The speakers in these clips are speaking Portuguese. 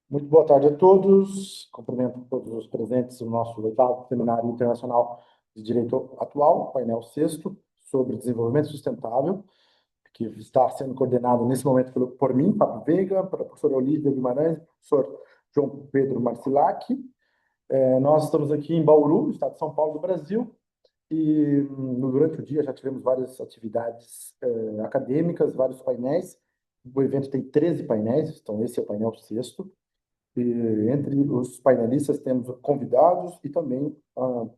Muito boa tarde a todos. Cumprimento todos os presentes no nosso oitavo Seminário Internacional de Direito Atual, painel sexto, sobre desenvolvimento sustentável, que está sendo coordenado nesse momento por mim, Fábio Veiga, pela professora Olívia Guimarães, professor João Pedro Marcilac. Nós estamos aqui em Bauru, no estado de São Paulo, do Brasil, e durante o dia já tivemos várias atividades acadêmicas, vários painéis. O evento tem 13 painéis, então esse é o painel sexto. E entre os painelistas temos convidados e também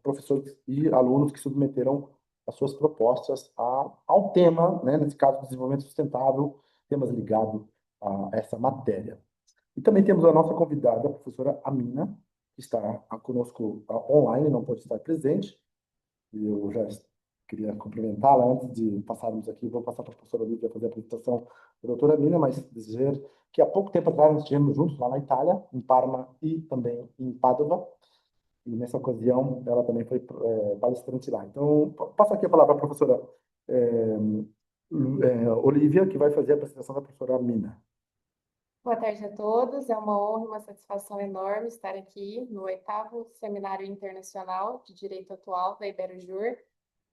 professores e alunos que submeteram as suas propostas ao tema, né, nesse caso, desenvolvimento sustentável, temas ligados a essa matéria. E também temos a nossa convidada, a professora Amina, que está conosco online, não pode estar presente, e eu já queria cumprimentá-la antes de passarmos aqui. Vou passar para a professora Olivia fazer a apresentação da doutora Mina, mas dizer que há pouco tempo atrás nós estivemos juntos lá na Itália, em Parma e também em Padova, e nessa ocasião ela também foi palestrante lá. Então, passo aqui a palavra à professora é, Olivia, que vai fazer a apresentação da professora Mina. Boa tarde a todos. É uma honra e uma satisfação enorme estar aqui no oitavo Seminário Internacional de Direito Atual da Iberojur.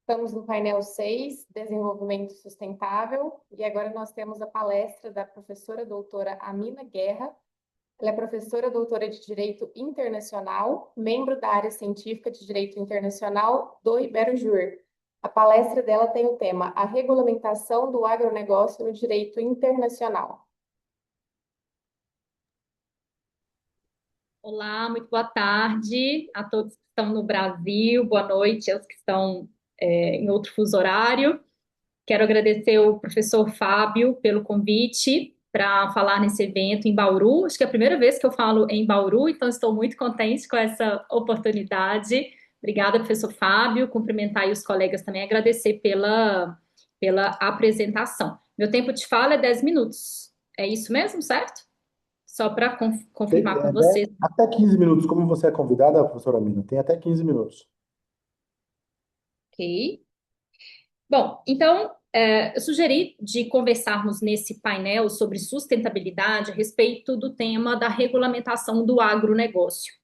Estamos no painel 6, Desenvolvimento Sustentável, e agora nós temos a palestra da professora doutora Amina Guerra. Ela é professora doutora de Direito Internacional, membro da área científica de Direito Internacional do Iberojur. A palestra dela tem o tema A Regulamentação do Agronegócio no Direito Internacional. Olá, muito boa tarde a todos que estão no Brasil, boa noite aos que estão em outro fuso horário. Quero agradecer ao professor Fábio pelo convite para falar nesse evento em Bauru. Acho que é a primeira vez que eu falo em Bauru, então estou muito contente com essa oportunidade. Obrigada, professor Fábio. Cumprimentar aí os colegas também, agradecer pela apresentação. Meu tempo de fala é 10 minutos. É isso mesmo, certo? Só para confirmar com vocês. Até 15 minutos, como você é convidada, professora Mina, tem até 15 minutos. Ok. Bom, então, eu sugeri de conversarmos nesse painel sobre sustentabilidade a respeito do tema da regulamentação do agronegócio.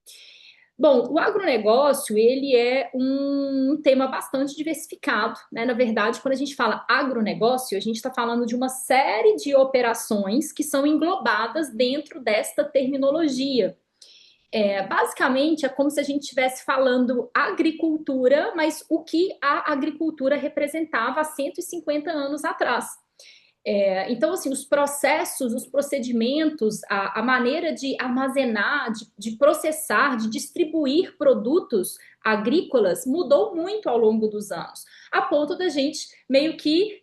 Bom, o agronegócio, ele é um tema bastante diversificado, né? Na verdade, quando a gente fala agronegócio, a gente está falando de uma série de operações que são englobadas dentro desta terminologia. Basicamente, é como se a gente estivesse falando agricultura, mas o que a agricultura representava há 150 anos atrás. Então, assim, os processos, os procedimentos, a maneira de armazenar, de processar, de distribuir produtos agrícolas mudou muito ao longo dos anos, a ponto da gente meio que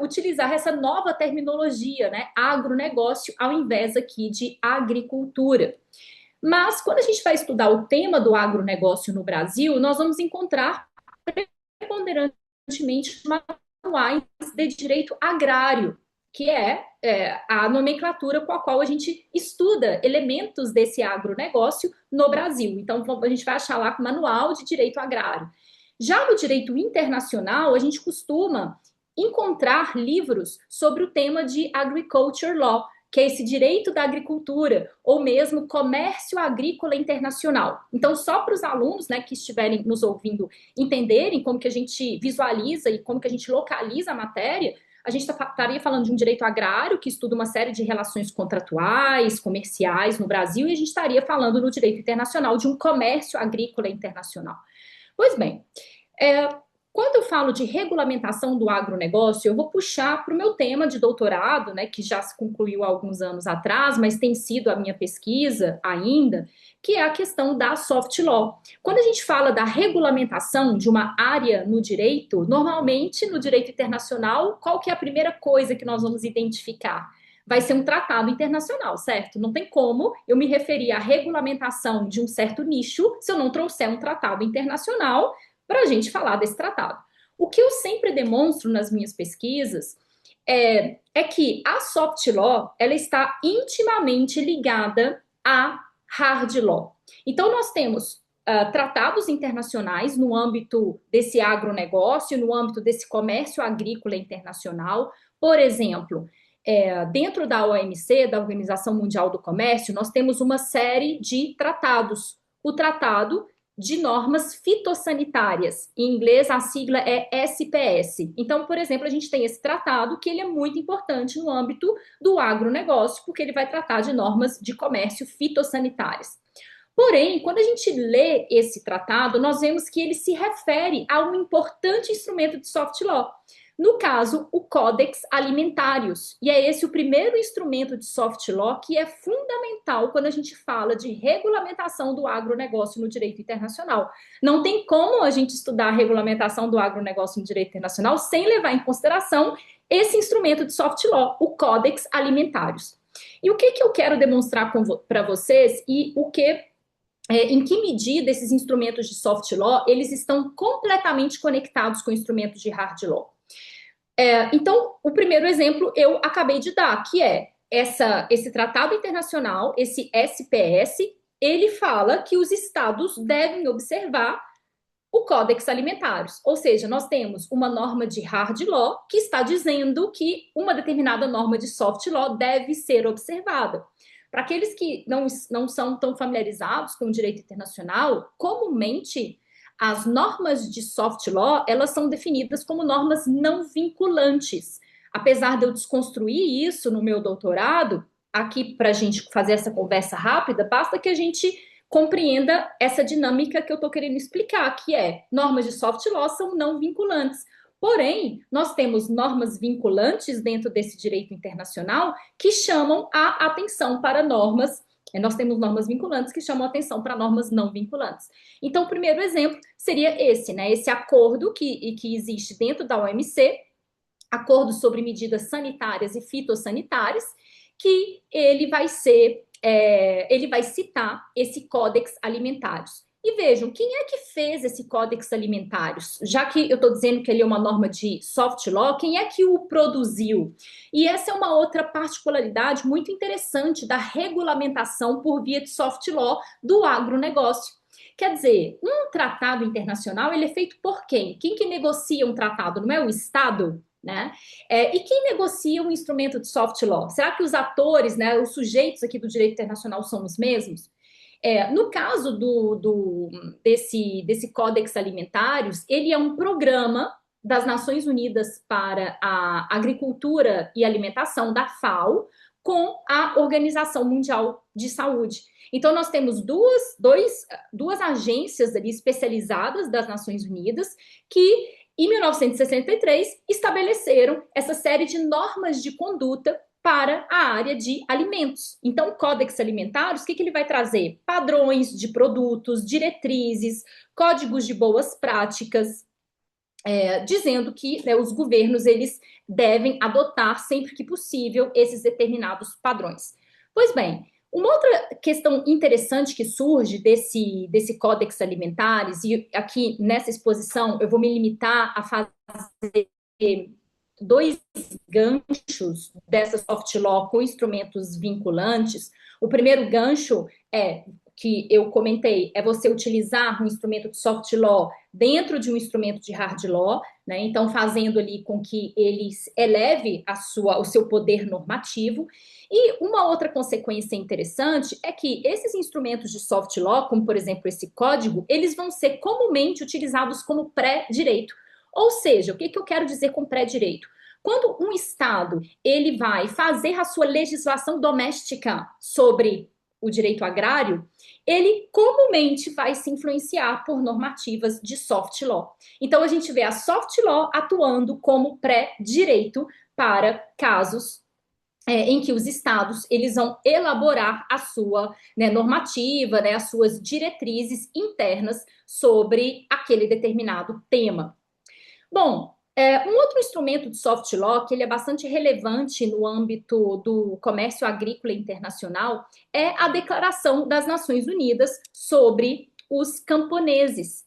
utilizar essa nova terminologia, né, agronegócio, ao invés aqui de agricultura. Mas quando a gente vai estudar o tema do agronegócio no Brasil, nós vamos encontrar preponderantemente manuais de direito agrário, que é a nomenclatura com a qual a gente estuda elementos desse agronegócio no Brasil. Então, a gente vai achar lá com manual de direito agrário. Já no direito internacional, a gente costuma encontrar livros sobre o tema de agriculture law, que é esse direito da agricultura, ou mesmo comércio agrícola internacional. Então, só para os alunos, né, que estiverem nos ouvindo entenderem como que a gente visualiza e como que a gente localiza a matéria, a gente estaria falando de um direito agrário que estuda uma série de relações contratuais, comerciais no Brasil, e a gente estaria falando no direito internacional de um comércio agrícola internacional. Pois bem, é, quando eu falo de regulamentação do agronegócio, eu vou puxar para o meu tema de doutorado, né, que já se concluiu há alguns anos atrás, mas tem sido a minha pesquisa ainda, que é a questão da soft law. Quando a gente fala da regulamentação de uma área no direito, normalmente no direito internacional, qual que é a primeira coisa que nós vamos identificar? Vai ser um tratado internacional, certo? Não tem como eu me referir à regulamentação de um certo nicho se eu não trouxer um tratado internacional para a gente falar desse tratado. O que eu sempre demonstro nas minhas pesquisas é que a soft law ela está intimamente ligada à hard law. Então, nós temos tratados internacionais no âmbito desse agronegócio, no âmbito desse comércio agrícola internacional. Por exemplo, dentro da OMC, da Organização Mundial do Comércio, nós temos uma série de tratados. O Tratado de Normas Fitossanitárias, em inglês a sigla é SPS. Então, por exemplo, a gente tem esse tratado que ele é muito importante no âmbito do agronegócio, porque ele vai tratar de normas de comércio fitossanitárias. Porém, quando a gente lê esse tratado, nós vemos que ele se refere a um importante instrumento de soft law. No caso, o Codex Alimentários. E é esse o primeiro instrumento de soft law que é fundamental quando a gente fala de regulamentação do agronegócio no direito internacional. Não tem como a gente estudar a regulamentação do agronegócio no direito internacional sem levar em consideração esse instrumento de soft law, o Codex Alimentários. E o que eu quero demonstrar para vocês e em que medida esses instrumentos de soft law eles estão completamente conectados com instrumentos de hard law. Então, o primeiro exemplo eu acabei de dar, que é esse tratado internacional, esse SPS, ele fala que os estados devem observar o Códex Alimentários, ou seja, nós temos uma norma de hard law que está dizendo que uma determinada norma de soft law deve ser observada. Para aqueles que não são tão familiarizados com o direito internacional, comumente as normas de soft law, elas são definidas como normas não vinculantes. Apesar de eu desconstruir isso no meu doutorado, aqui para a gente fazer essa conversa rápida, basta que a gente compreenda essa dinâmica que eu estou querendo explicar, que é normas de soft law são não vinculantes. Porém, nós temos normas vinculantes dentro desse direito internacional que chamam a atenção para normas. Nós temos normas vinculantes que chamam a atenção para normas não vinculantes. Então, o primeiro exemplo seria esse, né? Esse acordo que existe dentro da OMC, acordo sobre medidas sanitárias e fitossanitárias, que ele vai citar esse Códex Alimentários. E vejam, quem é que fez esse Códex Alimentários? Já que eu estou dizendo que ele é uma norma de soft law, quem é que o produziu? E essa é uma outra particularidade muito interessante da regulamentação por via de soft law do agronegócio. Quer dizer, um tratado internacional ele é feito por quem? Quem que negocia um tratado? Não é o Estado? Né? E quem negocia um instrumento de soft law? Será que os atores, né, os sujeitos aqui do direito internacional são os mesmos? No caso desse Códex Alimentários, ele é um programa das Nações Unidas para a Agricultura e Alimentação, da FAO, com a Organização Mundial de Saúde. Então, nós temos duas agências ali especializadas das Nações Unidas que, em 1963, estabeleceram essa série de normas de conduta para a área de alimentos. Então, o Códex Alimentários, o que ele vai trazer? Padrões de produtos, diretrizes, códigos de boas práticas, dizendo que os governos eles devem adotar sempre que possível esses determinados padrões. Pois bem, uma outra questão interessante que surge desse Códex Alimentários, e aqui nessa exposição eu vou me limitar a fazer dois ganchos dessa soft law com instrumentos vinculantes. O primeiro gancho que eu comentei é você utilizar um instrumento de soft law dentro de um instrumento de hard law, né? Então fazendo ali com que ele eleve o seu poder normativo. E uma outra consequência interessante é que esses instrumentos de soft law, como por exemplo esse código, eles vão ser comumente utilizados como pré-direito. Ou seja, o que eu quero dizer com pré-direito? Quando um Estado ele vai fazer a sua legislação doméstica sobre o direito agrário, ele comumente vai se influenciar por normativas de soft law. Então, a gente vê a soft law atuando como pré-direito para casos em que os estados eles vão elaborar a sua normativa, as suas diretrizes internas sobre aquele determinado tema. Bom, um outro instrumento de soft law que ele é bastante relevante no âmbito do comércio agrícola internacional é a Declaração das Nações Unidas sobre os camponeses.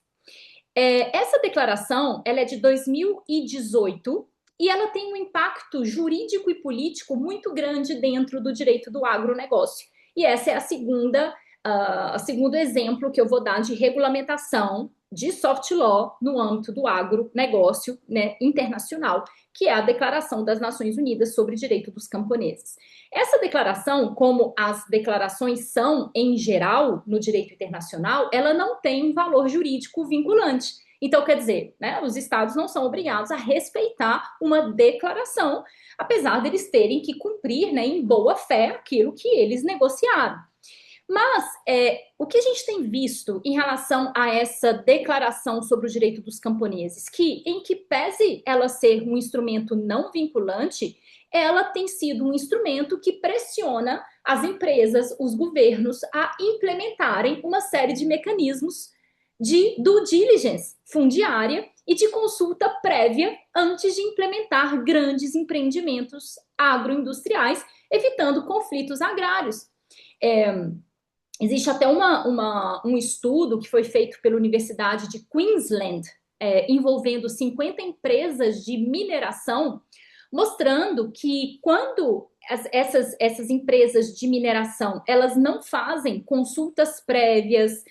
Essa declaração ela é de 2018 e ela tem um impacto jurídico e político muito grande dentro do direito do agronegócio. E essa é a segunda O segundo exemplo que eu vou dar de regulamentação de soft law no âmbito do agronegócio, né, internacional, que é a Declaração das Nações Unidas sobre o Direito dos Camponeses. Essa declaração, como as declarações são em geral no direito internacional, ela não tem um valor jurídico vinculante. Então, quer dizer, né, os estados não são obrigados a respeitar uma declaração, apesar deles terem que cumprir, né, em boa fé aquilo que eles negociaram. Mas o que a gente tem visto em relação a essa declaração sobre o direito dos camponeses, que em que pese ela ser um instrumento não vinculante, ela tem sido um instrumento que pressiona as empresas, os governos a implementarem uma série de mecanismos de due diligence fundiária e de consulta prévia antes de implementar grandes empreendimentos agroindustriais, evitando conflitos agrários. Existe até um estudo que foi feito pela Universidade de Queensland, envolvendo 50 empresas de mineração, mostrando que quando essas empresas de mineração elas não fazem consultas prévias,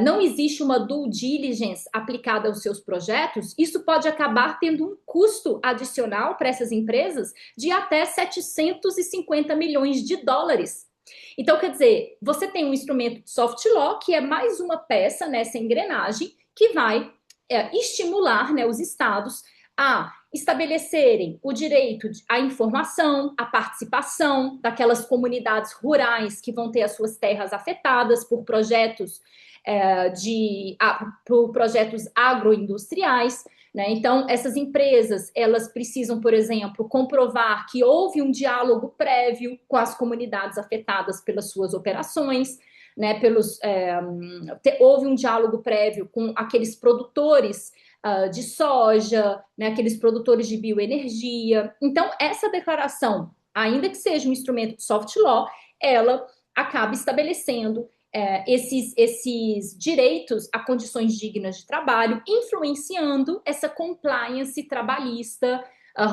não existe uma due diligence aplicada aos seus projetos, isso pode acabar tendo um custo adicional para essas empresas de até 750 milhões de dólares. Então, quer dizer, você tem um instrumento de soft law, que é mais uma peça nessa engrenagem, que vai estimular, né, os estados a estabelecerem o direito à informação, à participação daquelas comunidades rurais que vão ter as suas terras afetadas por projetos por projetos agroindustriais, né? Então, essas empresas, elas precisam, por exemplo, comprovar que houve um diálogo prévio com as comunidades afetadas pelas suas operações, né? Houve um diálogo prévio com aqueles produtores de soja, né? Aqueles produtores de bioenergia. Então, essa declaração, ainda que seja um instrumento de soft law, ela acaba estabelecendo esses direitos a condições dignas de trabalho, influenciando essa compliance trabalhista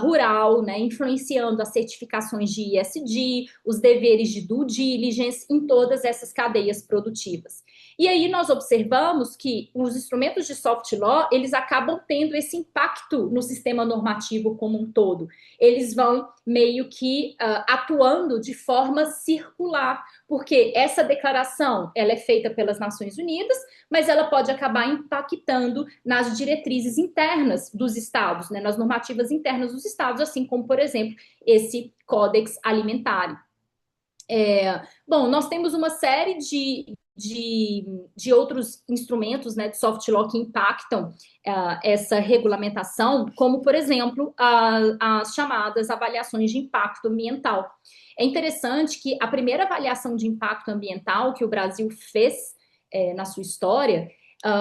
rural, né, influenciando as certificações de ESG, os deveres de due diligence em todas essas cadeias produtivas. E aí nós observamos que os instrumentos de soft law, eles acabam tendo esse impacto no sistema normativo como um todo. Eles vão meio que atuando de forma circular, porque essa declaração, ela é feita pelas Nações Unidas, mas ela pode acabar impactando nas diretrizes internas dos estados, né, nas normativas internas dos estados, assim como, por exemplo, esse Códex Alimentar. Bom, nós temos uma série de outros instrumentos, né, de soft law que impactam essa regulamentação, como, por exemplo, as chamadas avaliações de impacto ambiental. É interessante que a primeira avaliação de impacto ambiental que o Brasil fez na sua história,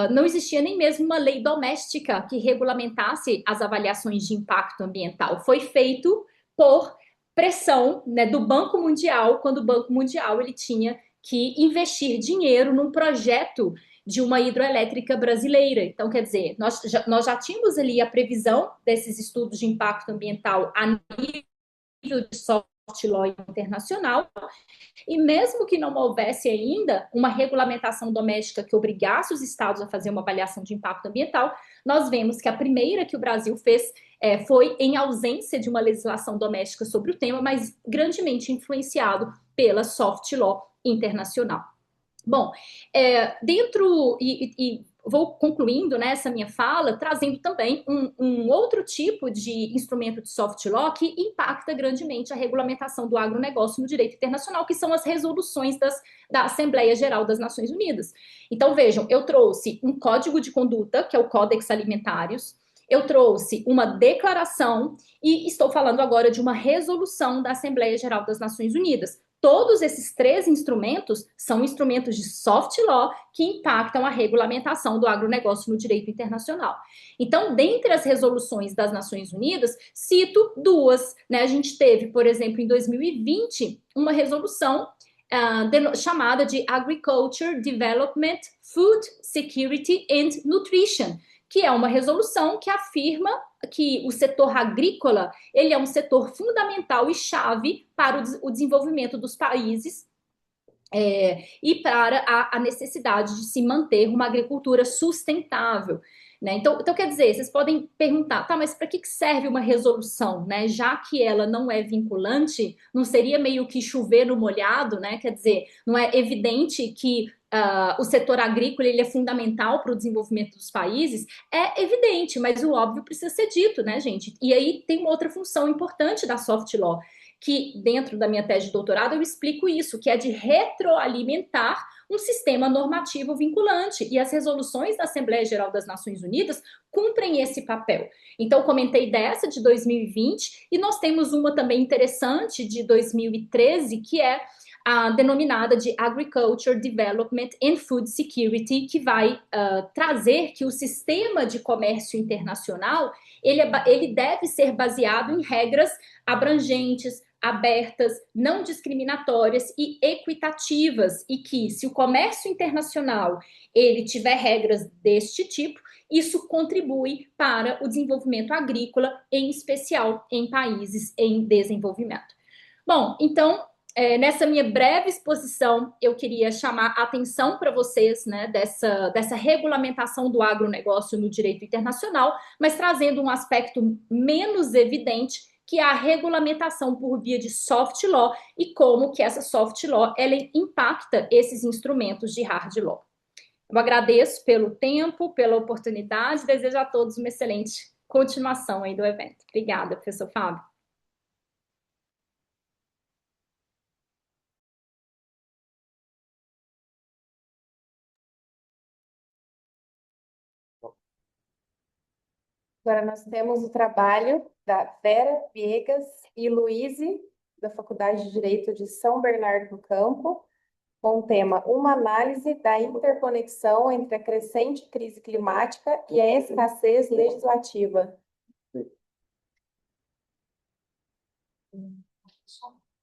não existia nem mesmo uma lei doméstica que regulamentasse as avaliações de impacto ambiental. Foi feito por pressão, né, do Banco Mundial, quando o Banco Mundial ele tinha que investir dinheiro num projeto de uma hidroelétrica brasileira. Então, quer dizer, nós já tínhamos ali a previsão desses estudos de impacto ambiental a nível de soft law internacional, e mesmo que não houvesse ainda uma regulamentação doméstica que obrigasse os estados a fazer uma avaliação de impacto ambiental, nós vemos que a primeira que o Brasil fez foi em ausência de uma legislação doméstica sobre o tema, mas grandemente influenciado pela soft law internacional. Bom, vou concluindo, né, essa minha fala, trazendo também um outro tipo de instrumento de soft law que impacta grandemente a regulamentação do agronegócio no direito internacional, que são as resoluções da Assembleia Geral das Nações Unidas. Então, vejam, eu trouxe um código de conduta, que é o Codex Alimentários, eu trouxe uma declaração e estou falando agora de uma resolução da Assembleia Geral das Nações Unidas. Todos esses três instrumentos são instrumentos de soft law que impactam a regulamentação do agronegócio no direito internacional. Então, dentre as resoluções das Nações Unidas, cito duas, né? A gente teve, por exemplo, em 2020, uma resolução chamada de Agriculture, Development, Food Security and Nutrition, que é uma resolução que afirma que o setor agrícola ele é um setor fundamental e chave para o desenvolvimento dos países e para a necessidade de se manter uma agricultura sustentável. Né? Então, quer dizer, vocês podem perguntar, tá, mas para que serve uma resolução, né? Já que ela não é vinculante, não seria meio que chover no molhado, né? Quer dizer, não é evidente que o setor agrícola ele é fundamental para o desenvolvimento dos países? É evidente, mas o óbvio precisa ser dito, né, gente? E aí tem uma outra função importante da soft law, que dentro da minha tese de doutorado eu explico isso, que é de retroalimentar um sistema normativo vinculante. E as resoluções da Assembleia Geral das Nações Unidas cumprem esse papel. Então, comentei dessa de 2020, e nós temos uma também interessante de 2013, que é a denominada de Agriculture Development and Food Security, que vai trazer que o sistema de comércio internacional ele deve ser baseado em regras abrangentes, abertas, não discriminatórias e equitativas, e que se o comércio internacional ele tiver regras deste tipo, isso contribui para o desenvolvimento agrícola, em especial em países em desenvolvimento. Bom, então, nessa minha breve exposição, eu queria chamar a atenção para vocês, né, dessa regulamentação do agronegócio no direito internacional, mas trazendo um aspecto menos evidente, que é a regulamentação por via de soft law e como que essa soft law ela impacta esses instrumentos de hard law. Eu agradeço pelo tempo, pela oportunidade, e desejo a todos uma excelente continuação aí do evento. Obrigada, professor Fábio. Agora nós temos o trabalho da Vera Viegas e Luíse, da Faculdade de Direito de São Bernardo do Campo, com o tema Uma análise da interconexão entre a crescente crise climática e a escassez legislativa.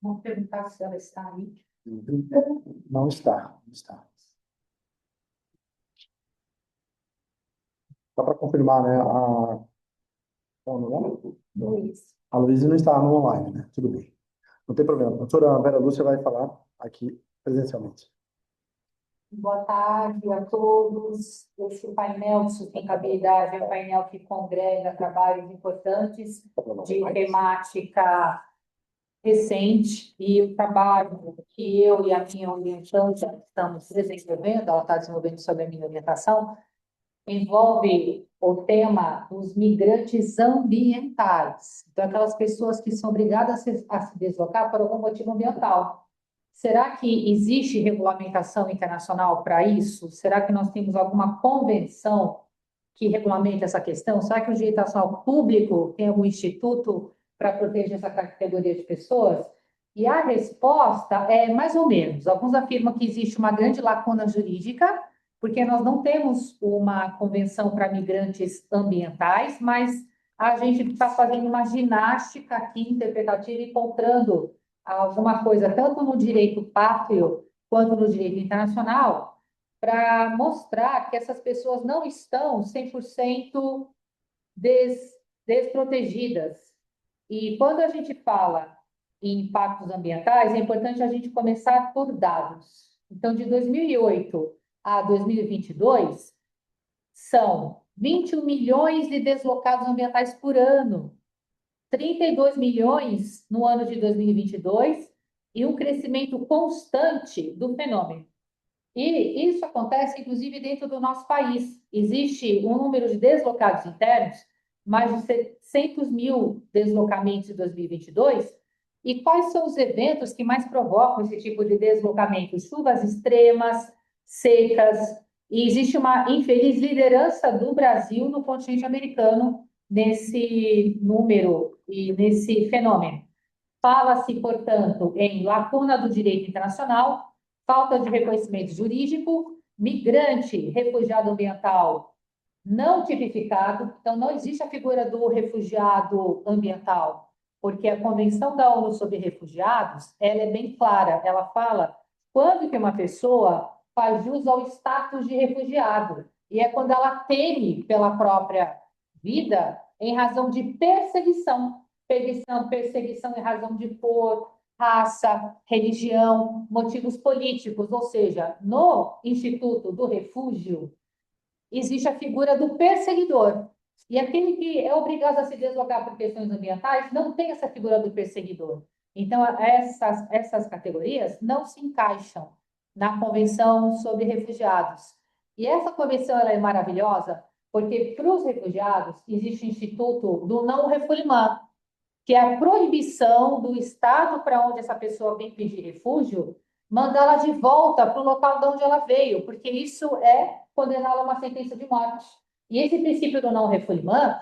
Vamos perguntar se ela está aí. Não está, não está. Só para confirmar, né? Luiz. A Luísa não está no online, né? Tudo bem. Não tem problema. A doutora Vera Lúcia vai falar aqui presencialmente. Boa tarde a todos. Esse painel de sustentabilidade é um painel que congrega trabalhos importantes de temática recente, e o trabalho que eu e a minha orientante estamos desenvolvendo, ela está desenvolvendo sobre a minha orientação, envolve o tema dos migrantes ambientais. Então, aquelas pessoas que são obrigadas a se deslocar por algum motivo ambiental. Será que existe regulamentação internacional para isso? Será que nós temos alguma convenção que regulamente essa questão? Será que o direito nacional público tem algum instituto para proteger essa categoria de pessoas? E a resposta é mais ou menos. Alguns afirmam que existe uma grande lacuna jurídica, porque nós não temos uma convenção para migrantes ambientais, mas a gente está fazendo uma ginástica aqui interpretativa, encontrando alguma coisa, tanto no direito pátrio quanto no direito internacional, para mostrar que essas pessoas não estão 100% desprotegidas. E quando a gente fala em impactos ambientais, é importante a gente começar por dados. Então, de 2008 a 2022, são 21 milhões de deslocados ambientais por ano, 32 milhões no ano de 2022 e um crescimento constante do fenômeno. E isso acontece, inclusive, dentro do nosso país. Existe um número de deslocados internos, mais de 700 mil deslocamentos em 2022. E quais são os eventos que mais provocam esse tipo de deslocamento? Chuvas extremas, secas, e existe uma infeliz liderança do Brasil no continente americano nesse número e nesse fenômeno. Fala-se, portanto, em lacuna do direito internacional, falta de reconhecimento jurídico, migrante, refugiado ambiental não tipificado. Então, não existe a figura do refugiado ambiental, porque a Convenção da ONU sobre Refugiados, ela é bem clara, ela fala quando que uma pessoa faz jus ao status de refugiado, e é quando ela teme pela própria vida em razão de perseguição em razão de cor, raça, religião, motivos políticos, ou seja, no Instituto do Refúgio existe a figura do perseguidor. E aquele que é obrigado a se deslocar por questões ambientais não tem essa figura do perseguidor. Então, essas categorias não se encaixam na Convenção sobre Refugiados. E essa convenção ela é maravilhosa porque, para os refugiados, existe o Instituto do Não-Refoulement, que é a proibição do Estado para onde essa pessoa vem pedir refúgio, mandá-la de volta para o local de onde ela veio, porque isso é condená-la a uma sentença de morte. E esse princípio do não-refoulement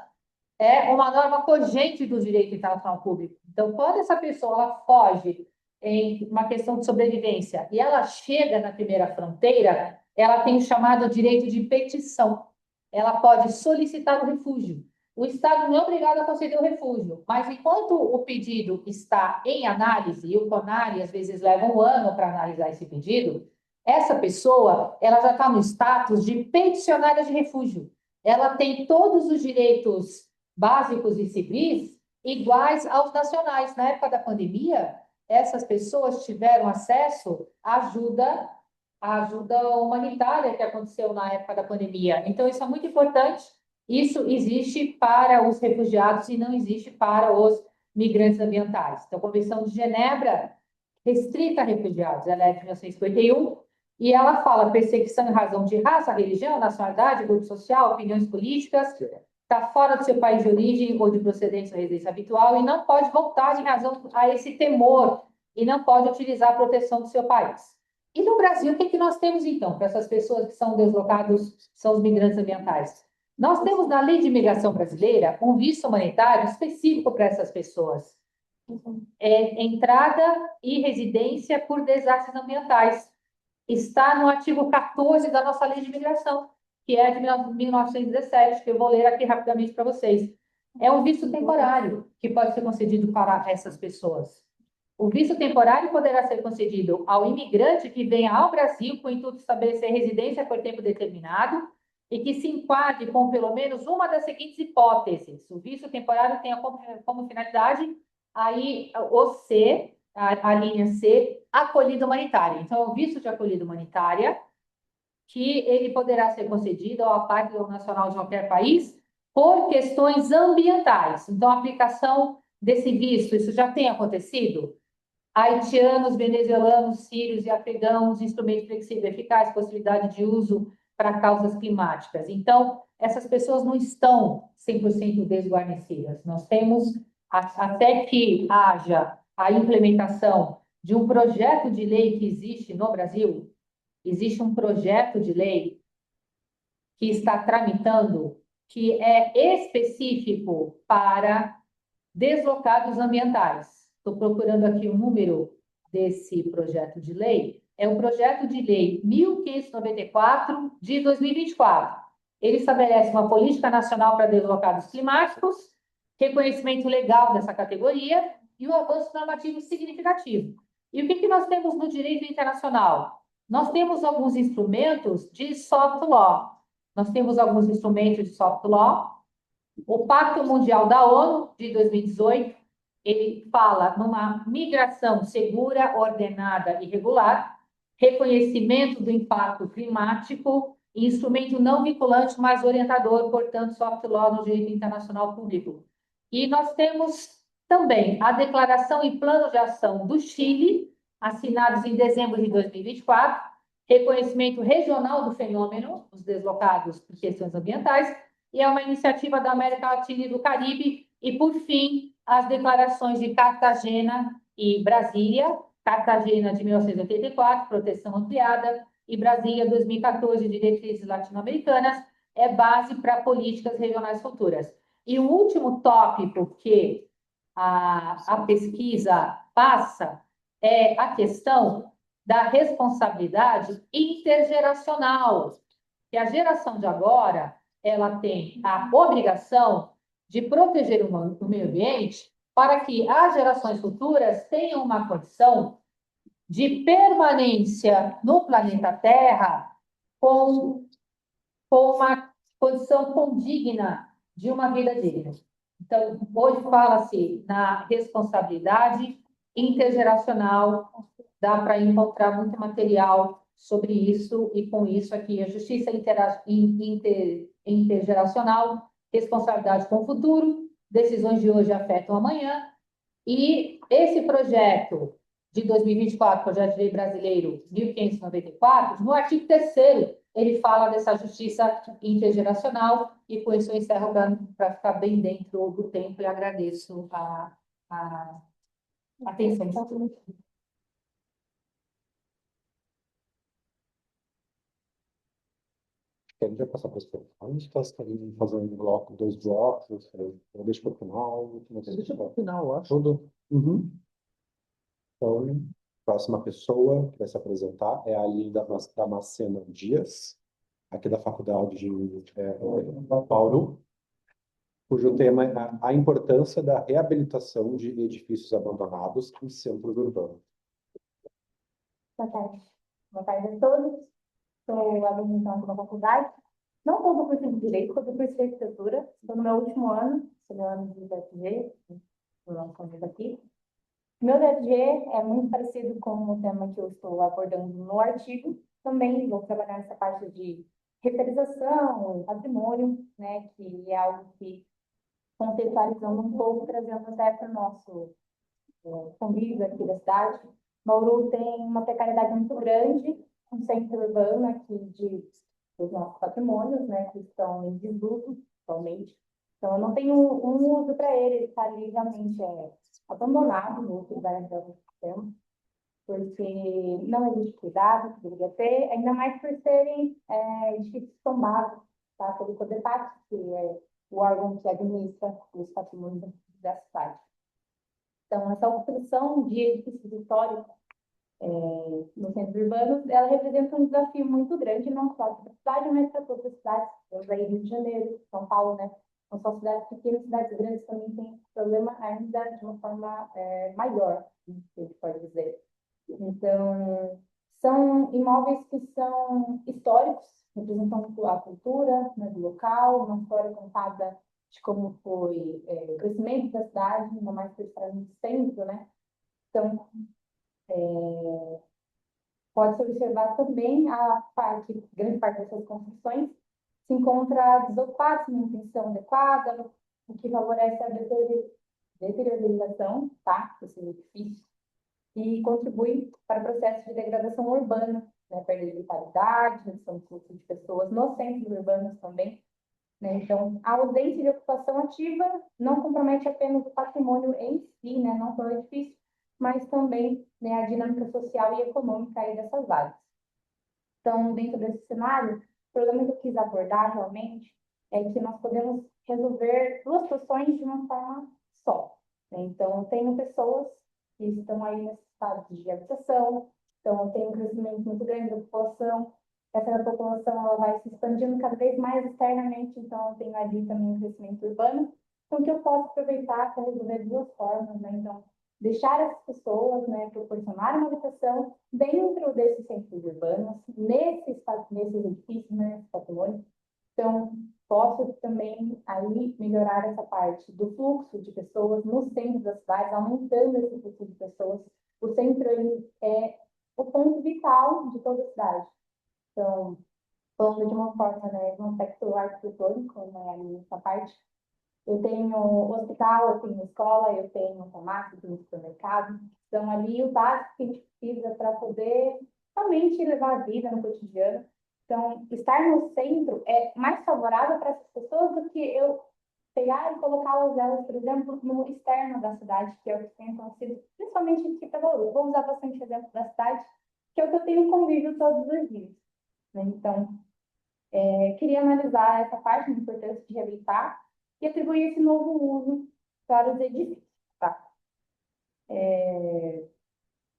é uma norma cogente do direito internacional público. Então, quando essa pessoa ela foge em uma questão de sobrevivência e ela chega na primeira fronteira, ela tem o chamado direito de petição. Ela pode solicitar o refúgio. O Estado não é obrigado a conceder o refúgio, mas enquanto o pedido está em análise, e o CONARE às vezes leva um ano para analisar esse pedido, essa pessoa ela já está no status de peticionária de refúgio. Ela tem todos os direitos básicos e civis iguais aos nacionais. Na época da pandemia, essas pessoas tiveram acesso à ajuda humanitária que aconteceu na época da pandemia. Então, isso é muito importante. Isso existe para os refugiados e não existe para os migrantes ambientais. Então, a Convenção de Genebra restrita a refugiados, ela é de 1951, e ela fala perseguição em razão de raça, religião, nacionalidade, grupo social, opiniões políticas, está fora do seu país de origem ou de procedência ou residência habitual e não pode voltar em razão a esse temor e não pode utilizar a proteção do seu país. E no Brasil, o que nós temos, então, para essas pessoas que são deslocados, são os migrantes ambientais? Nós temos na lei de imigração brasileira um visto humanitário específico para essas pessoas. Entrada e residência por desastres ambientais. Está no artigo 14 da nossa lei de imigração, que é de 1917, que eu vou ler aqui rapidamente para vocês. É um visto temporário que pode ser concedido para essas pessoas. O visto temporário poderá ser concedido ao imigrante que venha ao Brasil com o intuito de estabelecer residência por tempo determinado e que se enquadre com pelo menos uma das seguintes hipóteses. O visto temporário tem como finalidade aí o C, a linha C, acolhida humanitária. Então, é o visto de acolhida humanitária que ele poderá ser concedido ao apátrida nacional de qualquer país por questões ambientais. Então, a aplicação desse visto, isso já tem acontecido? Haitianos, venezuelanos, sírios e afegãos, instrumento flexível eficaz, possibilidade de uso para causas climáticas. Então, essas pessoas não estão 100% desguarnecidas. Nós temos, até que haja a implementação de um projeto de lei que existe no Brasil, existe um projeto de lei que está tramitando, que é específico para deslocados ambientais. Estou procurando aqui o número desse projeto de lei. É o projeto de lei 1594 de 2024. Ele estabelece uma política nacional para deslocados climáticos, reconhecimento legal dessa categoria e um avanço normativo significativo. E o que nós temos no direito internacional? Nós temos alguns instrumentos de soft law. Nós temos alguns instrumentos de soft law. O Pacto Mundial da ONU, de 2018, ele fala numa migração segura, ordenada e regular, reconhecimento do impacto climático, instrumento não vinculante, mas orientador, portanto, soft law no direito internacional público. E nós temos também a Declaração e Plano de Ação do Chile, assinados em dezembro de 2024, reconhecimento regional do fenômeno, os deslocados por questões ambientais, e é uma iniciativa da América Latina e do Caribe, e, por fim, as declarações de Cartagena e Brasília, Cartagena de 1984, proteção ampliada, e Brasília 2014, diretrizes latino-americanas, é base para políticas regionais futuras. E o último tópico que a pesquisa passa é a questão da responsabilidade intergeracional, que a geração de agora ela tem a obrigação de proteger o meio ambiente para que as gerações futuras tenham uma condição de permanência no planeta Terra com uma condição condigna de uma vida digna. Então, hoje fala-se na responsabilidade intergeracional, dá para encontrar muito material sobre isso, e com isso aqui a justiça intergeracional, responsabilidade com o futuro, decisões de hoje afetam amanhã, e esse projeto de 2024, Projeto de Lei Brasileiro 1594, no artigo 3º, ele fala dessa justiça intergeracional, e com isso eu encerro para ficar bem dentro do tempo, e agradeço a atenção. A gente vai passar para as perguntas, querem fazer um bloco, dois blocos, eu deixo para o final. Deixa para o final, acho. Tudo. Uhum. Então, próxima pessoa que vai se apresentar é a Aline Damasceno Dias, aqui da Faculdade de Paulo, cujo tema é a importância da reabilitação de edifícios abandonados em centros urbanos. Boa tarde. Boa tarde a todos. Sou aluna então aqui da faculdade. Não estou no curso de Direito, estou no curso de Arquitetura. Estou no meu último ano, sou meu ano de DFG, estou lançando aqui. Meu DFG é muito parecido com o tema que eu estou abordando no artigo. Também vou trabalhar nessa parte de revitalização, patrimônio, né, que é algo que, contextualizando um pouco, trazendo até para o nosso convívio aqui da cidade. Bauru tem uma precariedade muito grande, um centro urbano aqui dos nossos patrimônios, né, que estão em desuso atualmente. Então, eu não tenho um uso para ele está ali realmente abandonado no lugar do sistema, porque não existe cuidado que deveria ter, ainda mais por serem edifícios tombados, tá, pelo CODEPAC, que é o órgão que administra os patrimônios da cidade. Então, essa construção de edifícios históricos no centro urbano, ela representa um desafio muito grande, não só para a cidade, mas para todas as cidades. Temos aí Rio de Janeiro, São Paulo, né? Não só cidades pequenas, cidades grandes também têm problema ainda de uma forma maior, que a gente pode dizer. Então, são imóveis que são históricos, representam a cultura, né, do local, uma história contada de como foi o crescimento da cidade, ainda mais por estar no centro, né? Então, pode-se observar também grande parte dessas construções se encontra desocupada, sem manutenção adequada, o que favorece a deteriorização, tá, desses edifícios, e contribui para o processo de degradação urbana, né, perda de vitalidade, redução do fluxo de pessoas nos centros urbanos também, né? Então, a ausência de ocupação ativa não compromete apenas o patrimônio em si, né, não só o edifício, mas também, né, a dinâmica social e econômica aí dessas áreas. Então, dentro desse cenário, o problema que eu quis abordar realmente é que nós podemos resolver duas questões de uma forma só, né? Então, eu tenho pessoas que estão aí nesse estado de habitação, então eu tenho um crescimento muito grande da população, essa população ela vai se expandindo cada vez mais externamente, então eu tenho ali também um crescimento urbano, então que eu posso aproveitar para resolver duas formas, né? Então, deixar essas pessoas, né, proporcionar uma habitação dentro desses centros urbanos, nesses edifícios, né, nesse patrimônio. Então, posso também aí melhorar essa parte do fluxo de pessoas no centro das cidades, aumentando esse fluxo de pessoas. O centro ele é o ponto vital de toda a cidade. Então, falando de uma forma, né, de um aspecto arquitetônico, né, nessa parte, eu tenho hospital, eu tenho escola, eu tenho farmácia, eu tenho supermercado. Então, ali o básico que a gente precisa para poder realmente levar a vida no cotidiano. Então, estar no centro é mais favorável para essas pessoas do que eu pegar e colocá-las, por exemplo, no externo da cidade, que é o que tem acontecido, principalmente aqui para Bauru. Vou usar bastante exemplo da cidade, que é o que eu tenho convívio todos os dias, né? Então, queria analisar essa parte da importância de reabilitar e atribuir esse novo uso para os edifícios, tá?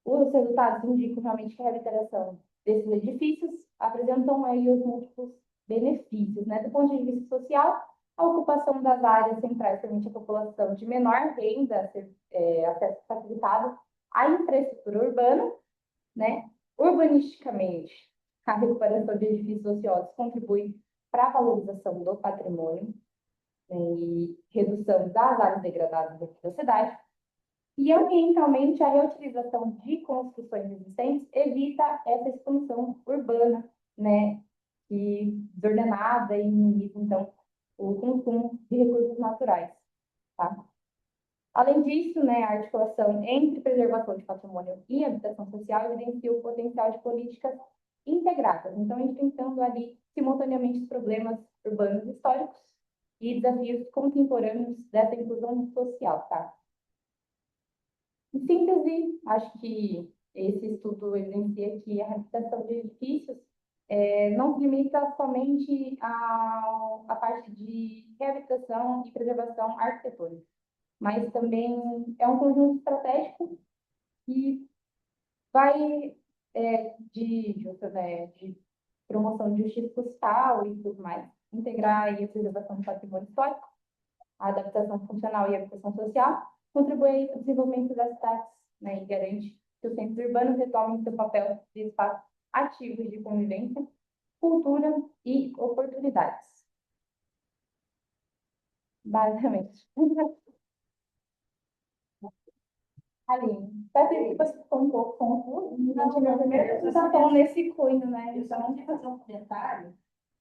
Os resultados indicam realmente que a reabilitação desses edifícios apresentam aí os múltiplos benefícios, né? Do ponto de vista social, a ocupação das áreas centrais permite à população de menor renda acesso facilitado à infraestrutura urbana, né? Urbanisticamente, a recuperação de edifícios ociosos contribui para a valorização do patrimônio, né, e redução das áreas degradadas aqui da cidade. E ambientalmente, a reutilização de construções existentes evita essa expansão urbana, né, e desordenada e minimiza, então, o consumo de recursos naturais, tá? Além disso, né, a articulação entre preservação de patrimônio e habitação social evidencia o potencial de políticas integradas. Então, a gente pensando ali simultaneamente os problemas urbanos históricos e desafios contemporâneos dessa inclusão social, tá? Em síntese, acho que esse estudo evidencia que a reabilitação de edifícios não se limita somente à parte de reabilitação e preservação arquitetônica, mas também é um conjunto estratégico que vai de promoção de justiça social e tudo mais, integrar aí a preservação do patrimônio histórico, a adaptação funcional e a habitação social, contribui para o desenvolvimento das cidades, né, e garante que os centros urbanos retomem seu papel de espaço ativo de convivência, cultura e oportunidades. Basicamente. Aline, parece que você ficou um pouco confuso. Não tive a primeira apresentação nesse cunho, né? Eu só não queria fazer um comentário.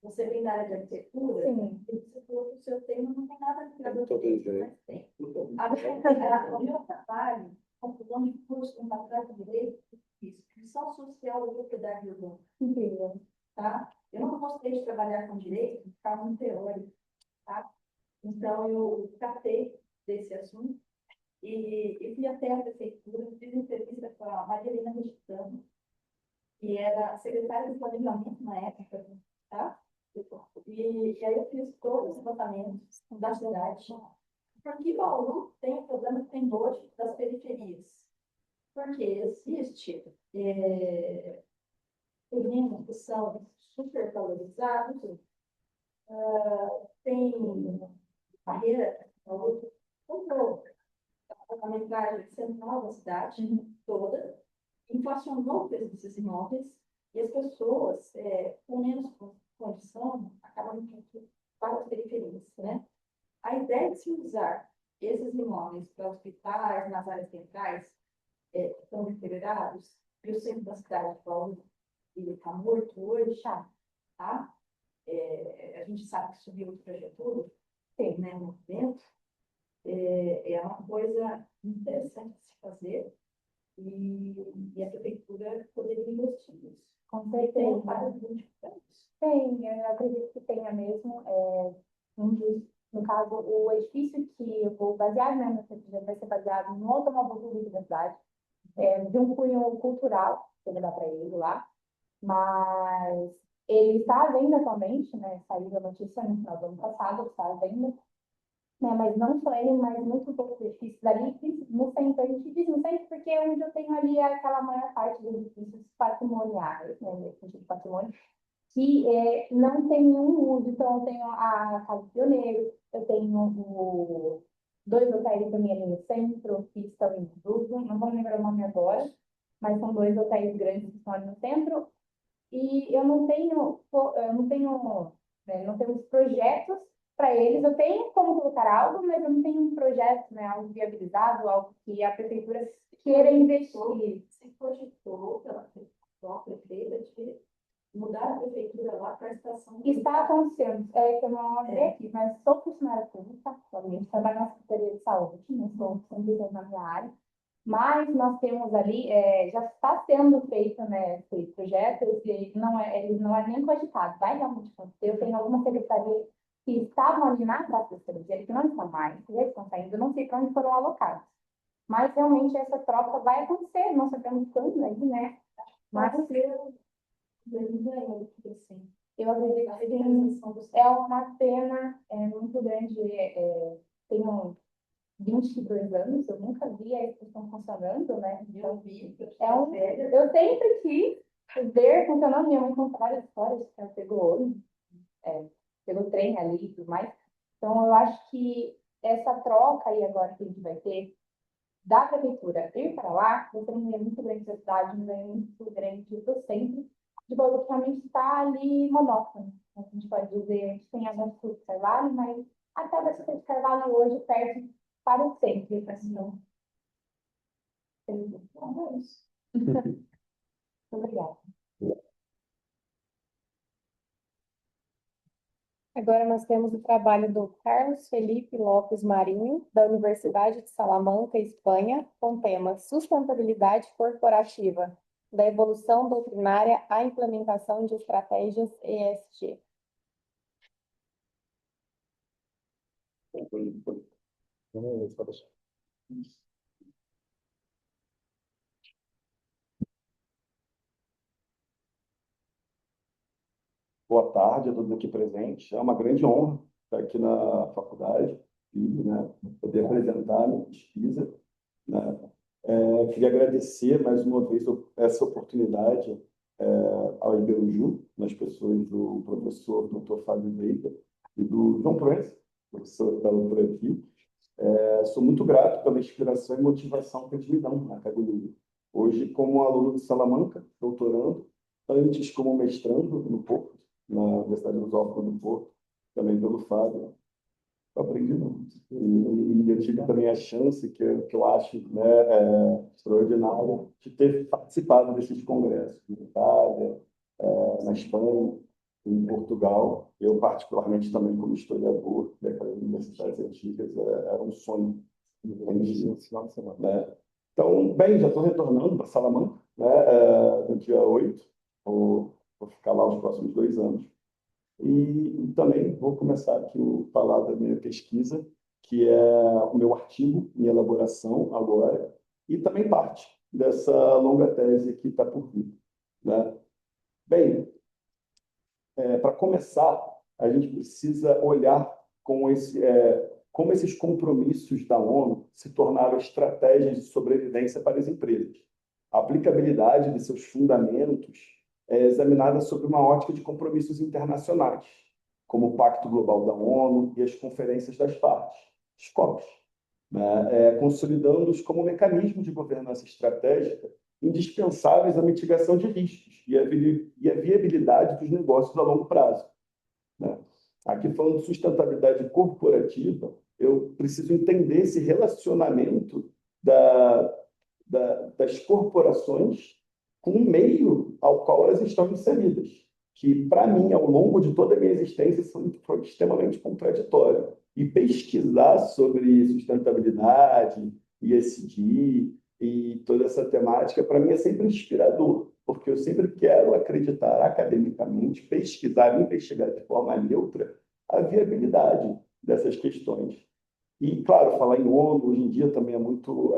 Você vem da área de arquitetura, Sim. e você falou que o seu tema não tem nada a ver com Todo isso, jeito. mas tem. Agora, o meu trabalho, conclusão de curso com bastante direito, isso, função social e propriedade urbana, Incrível. tá? Eu não gostei de trabalhar com direito, ficava muito teórico, tá? Então, eu tratei desse assunto e fui até a prefeitura, fiz entrevista com a Maria Helena Mexicano, que era secretária de planejamento na época, tá? E aí eu fiz todos os levantamentos da cidade. Porque Bauru tem o problema que tem hoje das periferias. Porque existe terrenos que são supervalorizados, tem barreira, comprou a metragem central da cidade toda, inflacionou o preço desses imóveis e as pessoas com menos condição acabam indo para as periferias, né? A ideia de se usar esses imóveis para hospitais, nas áreas centrais, que estão deteriorados, e o centro da cidade de Paulo está morto hoje, tá? A gente sabe que subiu o projetura, tem, né, um movimento, é uma coisa interessante de se fazer, e a prefeitura poderia investir nisso. Com Tem certeza. vários indicadores. Tem, eu acredito que tenha mesmo. No caso, o edifício que eu vou basear, né, no CPG, vai ser baseado no automóvel público da cidade, de um cunho cultural, que vai dar para ele lá, mas ele está à venda atualmente, né, saiu a notícia no final do ano passado, está à venda, né, mas não só ele, mas muitos outros edifícios ali no centro. A gente diz no centro porque é onde eu tenho ali aquela maior parte dos edifícios patrimoniais, né, nesse sentido de patrimônio, que não tem nenhum uso. Então, eu tenho a Casa Pioneiro, eu tenho dois hotéis também ali no centro, que estão em Brooklyn, não vou lembrar o nome agora, mas são dois hotéis grandes que estão ali no centro, e não temos projetos para eles. Eu tenho como colocar algo, mas eu não tenho um projeto, né, algo viabilizado, algo que a prefeitura queira investir. Se cogitou pela própria prefeita de mudar a prefeitura lá para a estação. Está acontecendo, que eu não abri aqui, mas sou funcionária pública, atualmente trabalho na Secretaria de Saúde, não sou 100% na minha área, mas nós temos ali, já está sendo feito, né, esse projeto, ele não é nem cogitado, vai realmente acontecer. Eu tenho algumas secretarias que estavam ali na Praça da Secretaria, que não estão mais, já estão saindo, eu não sei para onde foram alocados. Mas realmente essa troca vai acontecer, não sabemos quando aí, né? Mas eu acredito que é uma pena muito grande. Tenho 22 anos, eu nunca vi a exposição funcionando, né? Eu vi. Eu sempre quis ver funcionando. Minha mãe conta várias histórias que ela pegou ônibus, pegou trem ali e tudo mais. Então, eu acho que essa troca aí agora que a gente vai ter da prefeitura ir para lá, vai ser um ganho muito grande da cidade, um ganho muito grande do centro, de Bauru que realmente está ali monótono. A gente pode dizer, a gente tem a Bessa de Carvalho, mas até a Bessa de Carvalho hoje perde para o centro, assim, Não, é isso. Muito obrigada. Agora nós temos o trabalho do Carlos Felipe Lopes Marinho, da Universidade de Salamanca, Espanha, com o tema Sustentabilidade Corporativa, da evolução doutrinária à implementação de estratégias ESG. Boa tarde a todos aqui presentes. É uma grande honra estar aqui na faculdade e, né, poder apresentar a minha pesquisa, né? Queria agradecer mais uma vez essa oportunidade ao IBERUJU, nas pessoas do professor Dr. Fábio Veiga e do João Proença, professor que está por aqui. Sou muito grato pela inspiração e motivação que eles me dão na academia. Hoje, como aluno de Salamanca, doutorando, antes como mestrando no Porto, na Universidade Lusófona do Porto, também pelo Fábio. Eu aprendi muito. E eu tive também a chance, que eu acho, né, extraordinária, de ter participado desses congressos, na Itália, na Espanha, em Portugal. Eu, particularmente, também como historiador daquelas universidades antigas, era um sonho. Né? Então, bem, já estou retornando para Salamanca, né, no dia 8. Vou ficar lá os próximos 2 anos. E também vou começar aqui a falar da minha pesquisa, que é o meu artigo em elaboração agora, e também parte dessa longa tese que está por vir. Né? Bem, para começar, a gente precisa olhar como esses compromissos da ONU se tornaram estratégias de sobrevivência para as empresas. A aplicabilidade de seus fundamentos é examinada sob uma ótica de compromissos internacionais, como o Pacto Global da ONU e as conferências das partes, os COPs, né, consolidando-os como mecanismo de governança estratégica indispensáveis à mitigação de riscos e à viabilidade dos negócios a longo prazo. Né? Aqui, falando de sustentabilidade corporativa, eu preciso entender esse relacionamento das corporações com o meio ao qual elas estão inseridas, que, para mim, ao longo de toda a minha existência, foi extremamente contraditório. E pesquisar sobre sustentabilidade, ESG e toda essa temática, para mim, é sempre inspirador, porque eu sempre quero acreditar academicamente, pesquisar e investigar de forma neutra a viabilidade dessas questões. E, claro, falar em ONU hoje em dia também é muito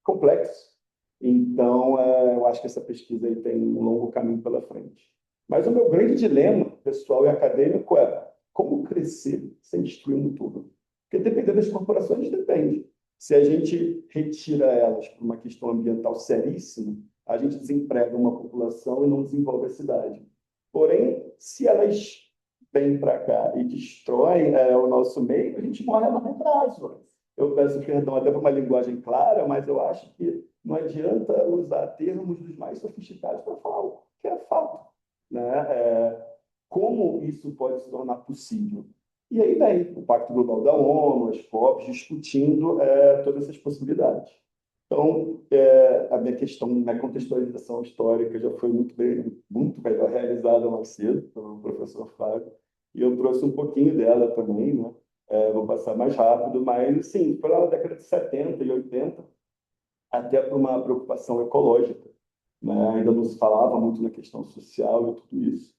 complexo. Então, eu acho que essa pesquisa aí tem um longo caminho pela frente. Mas o meu grande dilema pessoal e acadêmico é como crescer sem destruir um tudo. Porque depender das corporações, depende. Se a gente retira elas por uma questão ambiental seríssima, a gente desemprega uma população e não desenvolve a cidade. Porém, se elas vêm para cá e destroem o nosso meio, a gente morre a longo prazo. Eu peço perdão até por uma linguagem clara, mas eu acho que não adianta usar termos dos mais sofisticados para falar o que é fato. Né? Como isso pode se tornar possível? E aí vem o Pacto Global da ONU, as COPs, discutindo todas essas possibilidades. Então, a minha questão na contextualização histórica já foi muito melhor realizada mais cedo pelo professor Fábio, e eu trouxe um pouquinho dela também, né? Vou passar mais rápido, mas, sim, pela década de 70 e 80, até por uma preocupação ecológica, né? Ainda não se falava muito na questão social e tudo isso,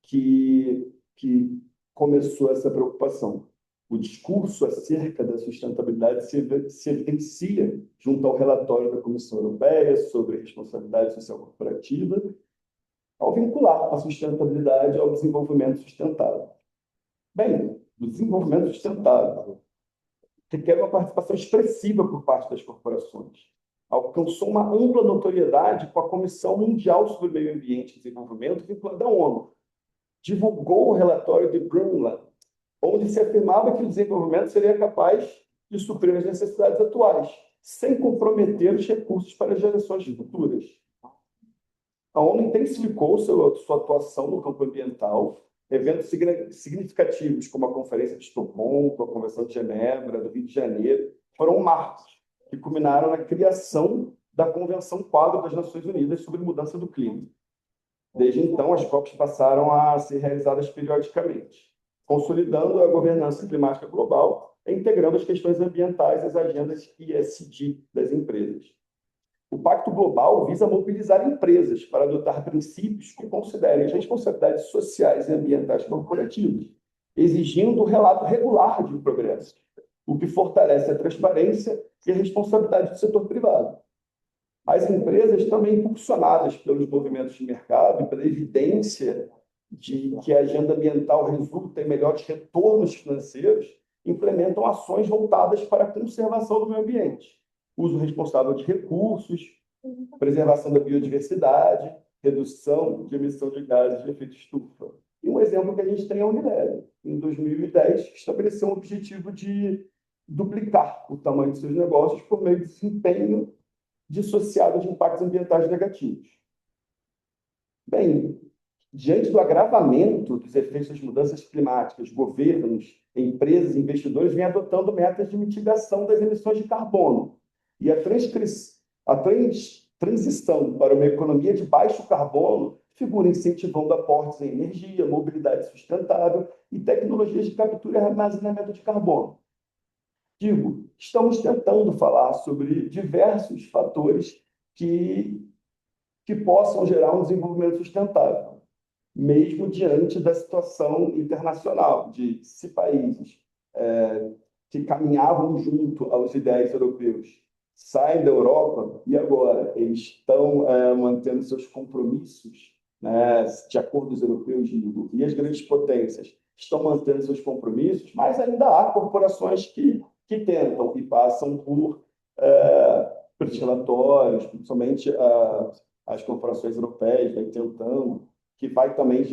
que começou essa preocupação. O discurso acerca da sustentabilidade se evidencia junto ao relatório da Comissão Europeia sobre responsabilidade social corporativa, ao vincular a sustentabilidade ao desenvolvimento sustentável. Bem, o desenvolvimento sustentável requer uma participação expressiva por parte das corporações. Alcançou uma ampla notoriedade com a Comissão Mundial sobre o Meio Ambiente e Desenvolvimento, vinculada à ONU. Divulgou o relatório de Brundtland, onde se afirmava que o desenvolvimento seria capaz de suprir as necessidades atuais, sem comprometer os recursos para gerações futuras. A ONU intensificou sua atuação no campo ambiental. Eventos significativos, como a Conferência de Estocolmo, a Convenção de Genebra, do Rio de Janeiro, foram marcos que culminaram na criação da Convenção Quadro das Nações Unidas sobre Mudança do Clima. Desde então, as COPs passaram a ser realizadas periodicamente, consolidando a governança climática global e integrando as questões ambientais às agendas ESG das empresas. O Pacto Global visa mobilizar empresas para adotar princípios que considerem as responsabilidades sociais e ambientais corporativas, exigindo o relato regular de progresso, o que fortalece a transparência e a responsabilidade do setor privado. As empresas, também impulsionadas pelos movimentos de mercado e pela evidência de que a agenda ambiental resulta em melhores retornos financeiros, implementam ações voltadas para a conservação do meio ambiente, uso responsável de recursos, preservação da biodiversidade, redução de emissão de gases de efeito estufa. E um exemplo que a gente tem é a Unilever. Em 2010, estabeleceu um objetivo de duplicar o tamanho de seus negócios por meio de desempenho dissociado de impactos ambientais negativos. Bem, diante do agravamento dos efeitos das mudanças climáticas, governos, empresas e investidores vêm adotando metas de mitigação das emissões de carbono. E a transição para uma economia de baixo carbono figura incentivando aportes em energia, mobilidade sustentável e tecnologias de captura e armazenamento de carbono. Digo, estamos tentando falar sobre diversos fatores que possam gerar um desenvolvimento sustentável, mesmo diante da situação internacional, de se países que caminhavam junto aos ideais europeus saem da Europa e agora eles estão mantendo seus compromissos, né, de acordos europeus, e as grandes potências estão mantendo seus compromissos, mas ainda há corporações que tentam e passam por pelos relatórios, principalmente as corporações europeias, vem tentando, que vai também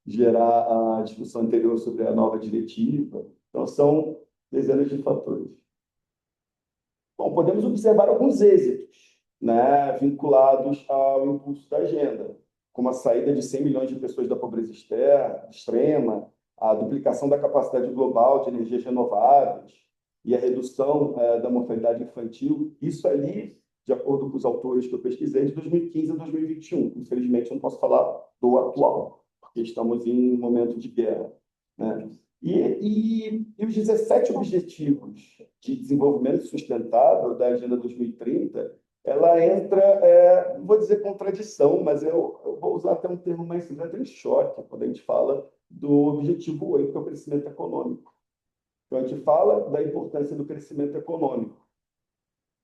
gerar a discussão anterior sobre a nova diretiva. Então, são dezenas de fatores. Bom, podemos observar alguns êxitos, né, vinculados ao impulso da agenda, como a saída de 100 milhões de pessoas da pobreza extrema, a duplicação da capacidade global de energias renováveis e a redução da mortalidade infantil. Isso ali, de acordo com os autores que eu pesquisei, de 2015 a 2021. Infelizmente, eu não posso falar do atual, porque estamos em um momento de guerra, né? E os 17 Objetivos de Desenvolvimento Sustentável da Agenda 2030, ela entra, não vou dizer contradição, mas eu vou usar até um termo mais em choque, quando a gente fala do Objetivo 8, que é o crescimento econômico. Então, a gente fala da importância do crescimento econômico,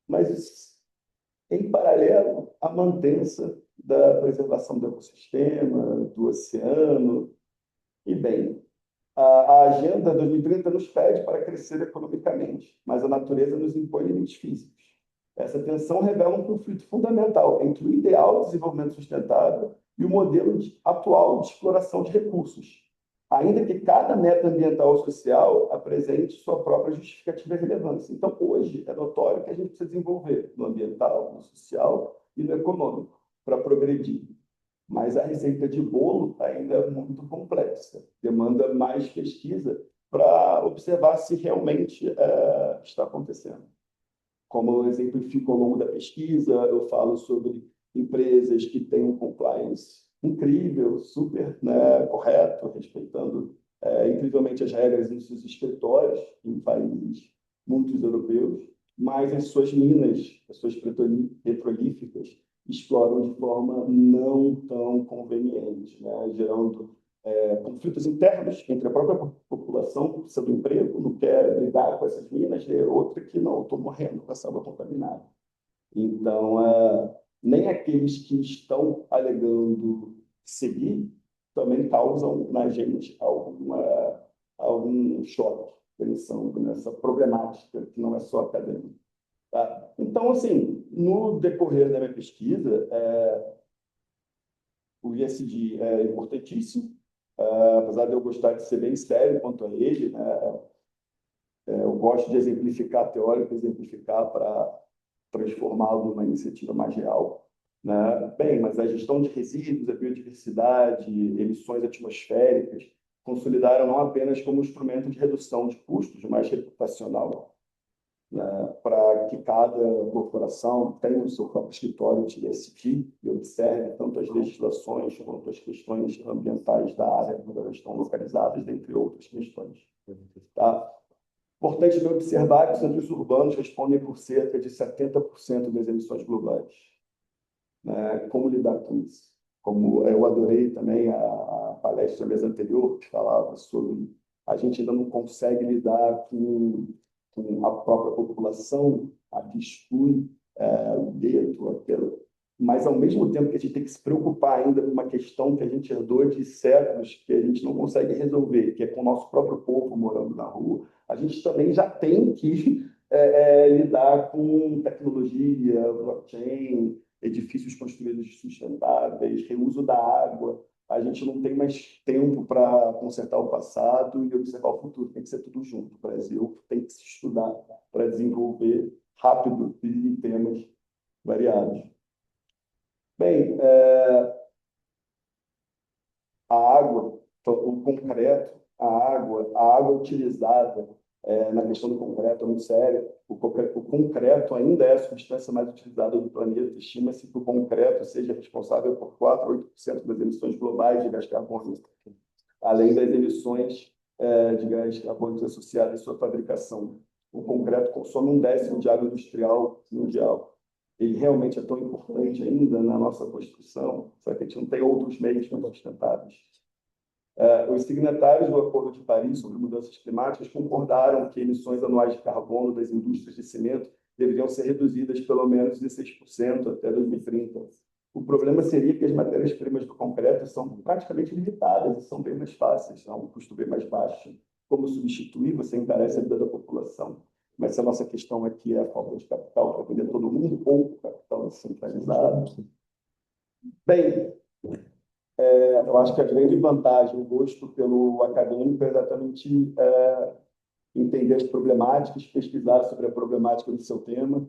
mas, em paralelo, a mantença da preservação do ecossistema, do oceano. E, bem, a Agenda 2030 nos pede para crescer economicamente, mas a natureza nos impõe limites físicos. Essa tensão revela um conflito fundamental entre o ideal de desenvolvimento sustentável e o modelo atual de exploração de recursos, ainda que cada meta ambiental ou social apresente sua própria justificativa e relevância. Então, hoje, é notório que a gente precisa desenvolver no ambiental, no social e no econômico para progredir. Mas a receita de bolo ainda é muito complexa, demanda mais pesquisa para observar se realmente está acontecendo. Como eu exemplifico ao longo da pesquisa, eu falo sobre empresas que têm um compliance incrível, super, né, correto, respeitando incrivelmente as regras em seus escritórios, em países muitos europeus, mas as suas minas, as suas petrolíferas, exploram de forma não tão conveniente, né, gerando conflitos internos entre a própria população que precisa do emprego, não quer lidar com essas minas, e outra que não, estou morrendo com essa água contaminada. Então, nem aqueles que estão alegando seguir também causam na gente algum choque, pensando nessa problemática que não é só acadêmica. Tá? Então, assim, no decorrer da minha pesquisa, o ISD é importantíssimo, apesar de eu gostar de ser bem sério quanto a ele, né? Eu gosto de exemplificar teórico, exemplificar para transformá-lo numa iniciativa mais real, né? Bem, mas a gestão de resíduos, a biodiversidade, emissões atmosféricas consolidaram não apenas como instrumento de redução de custos, mas reputacional, né, para que cada corporação tenha o seu próprio escritório de ESG e observe tanto as legislações quanto as questões ambientais da área onde elas estão localizadas, dentre outras questões. Tá? Importante também observar que os centros urbanos respondem por cerca de 70% das emissões globais. Né? Como lidar com isso? Como eu adorei também a palestra mês anterior, que falava sobre a gente ainda não consegue lidar com a própria população, a que exclui o gueto, aquilo. Mas, ao mesmo tempo que a gente tem que se preocupar ainda com uma questão que a gente herdou de séculos, que a gente não consegue resolver, que é com o nosso próprio povo morando na rua, a gente também já tem que lidar com tecnologia, blockchain, edifícios construídos sustentáveis, reuso da água. A gente não tem mais tempo para consertar o passado e observar o futuro. Tem que ser tudo junto. O Brasil tem que se estudar para desenvolver rápido e temas variados. Bem, a água, o concreto, a água utilizada na questão do concreto é muito séria. O concreto ainda é a substância mais utilizada do planeta. Estima-se que o concreto seja responsável por 4 a 8% das emissões globais de gás carbônico, além das emissões de gás carbônico associadas à sua fabricação. O concreto consome 1/10 de água industrial mundial. Ele realmente é tão importante ainda na nossa construção, só que a gente não tem outros meios mais sustentáveis. Os signatários do Acordo de Paris sobre Mudanças Climáticas concordaram que emissões anuais de carbono das indústrias de cimento deveriam ser reduzidas pelo menos 16% até 2030. O problema seria que as matérias-primas do concreto são praticamente limitadas e são bem mais fáceis, a um custo bem mais baixo. Como substituir? Você encarece a vida da população. Mas se a nossa questão aqui é a falta de capital para vender todo mundo ou capital descentralizado. Bem, eu acho que a grande vantagem, o gosto pelo acadêmico é exatamente entender as problemáticas, pesquisar sobre a problemática do seu tema.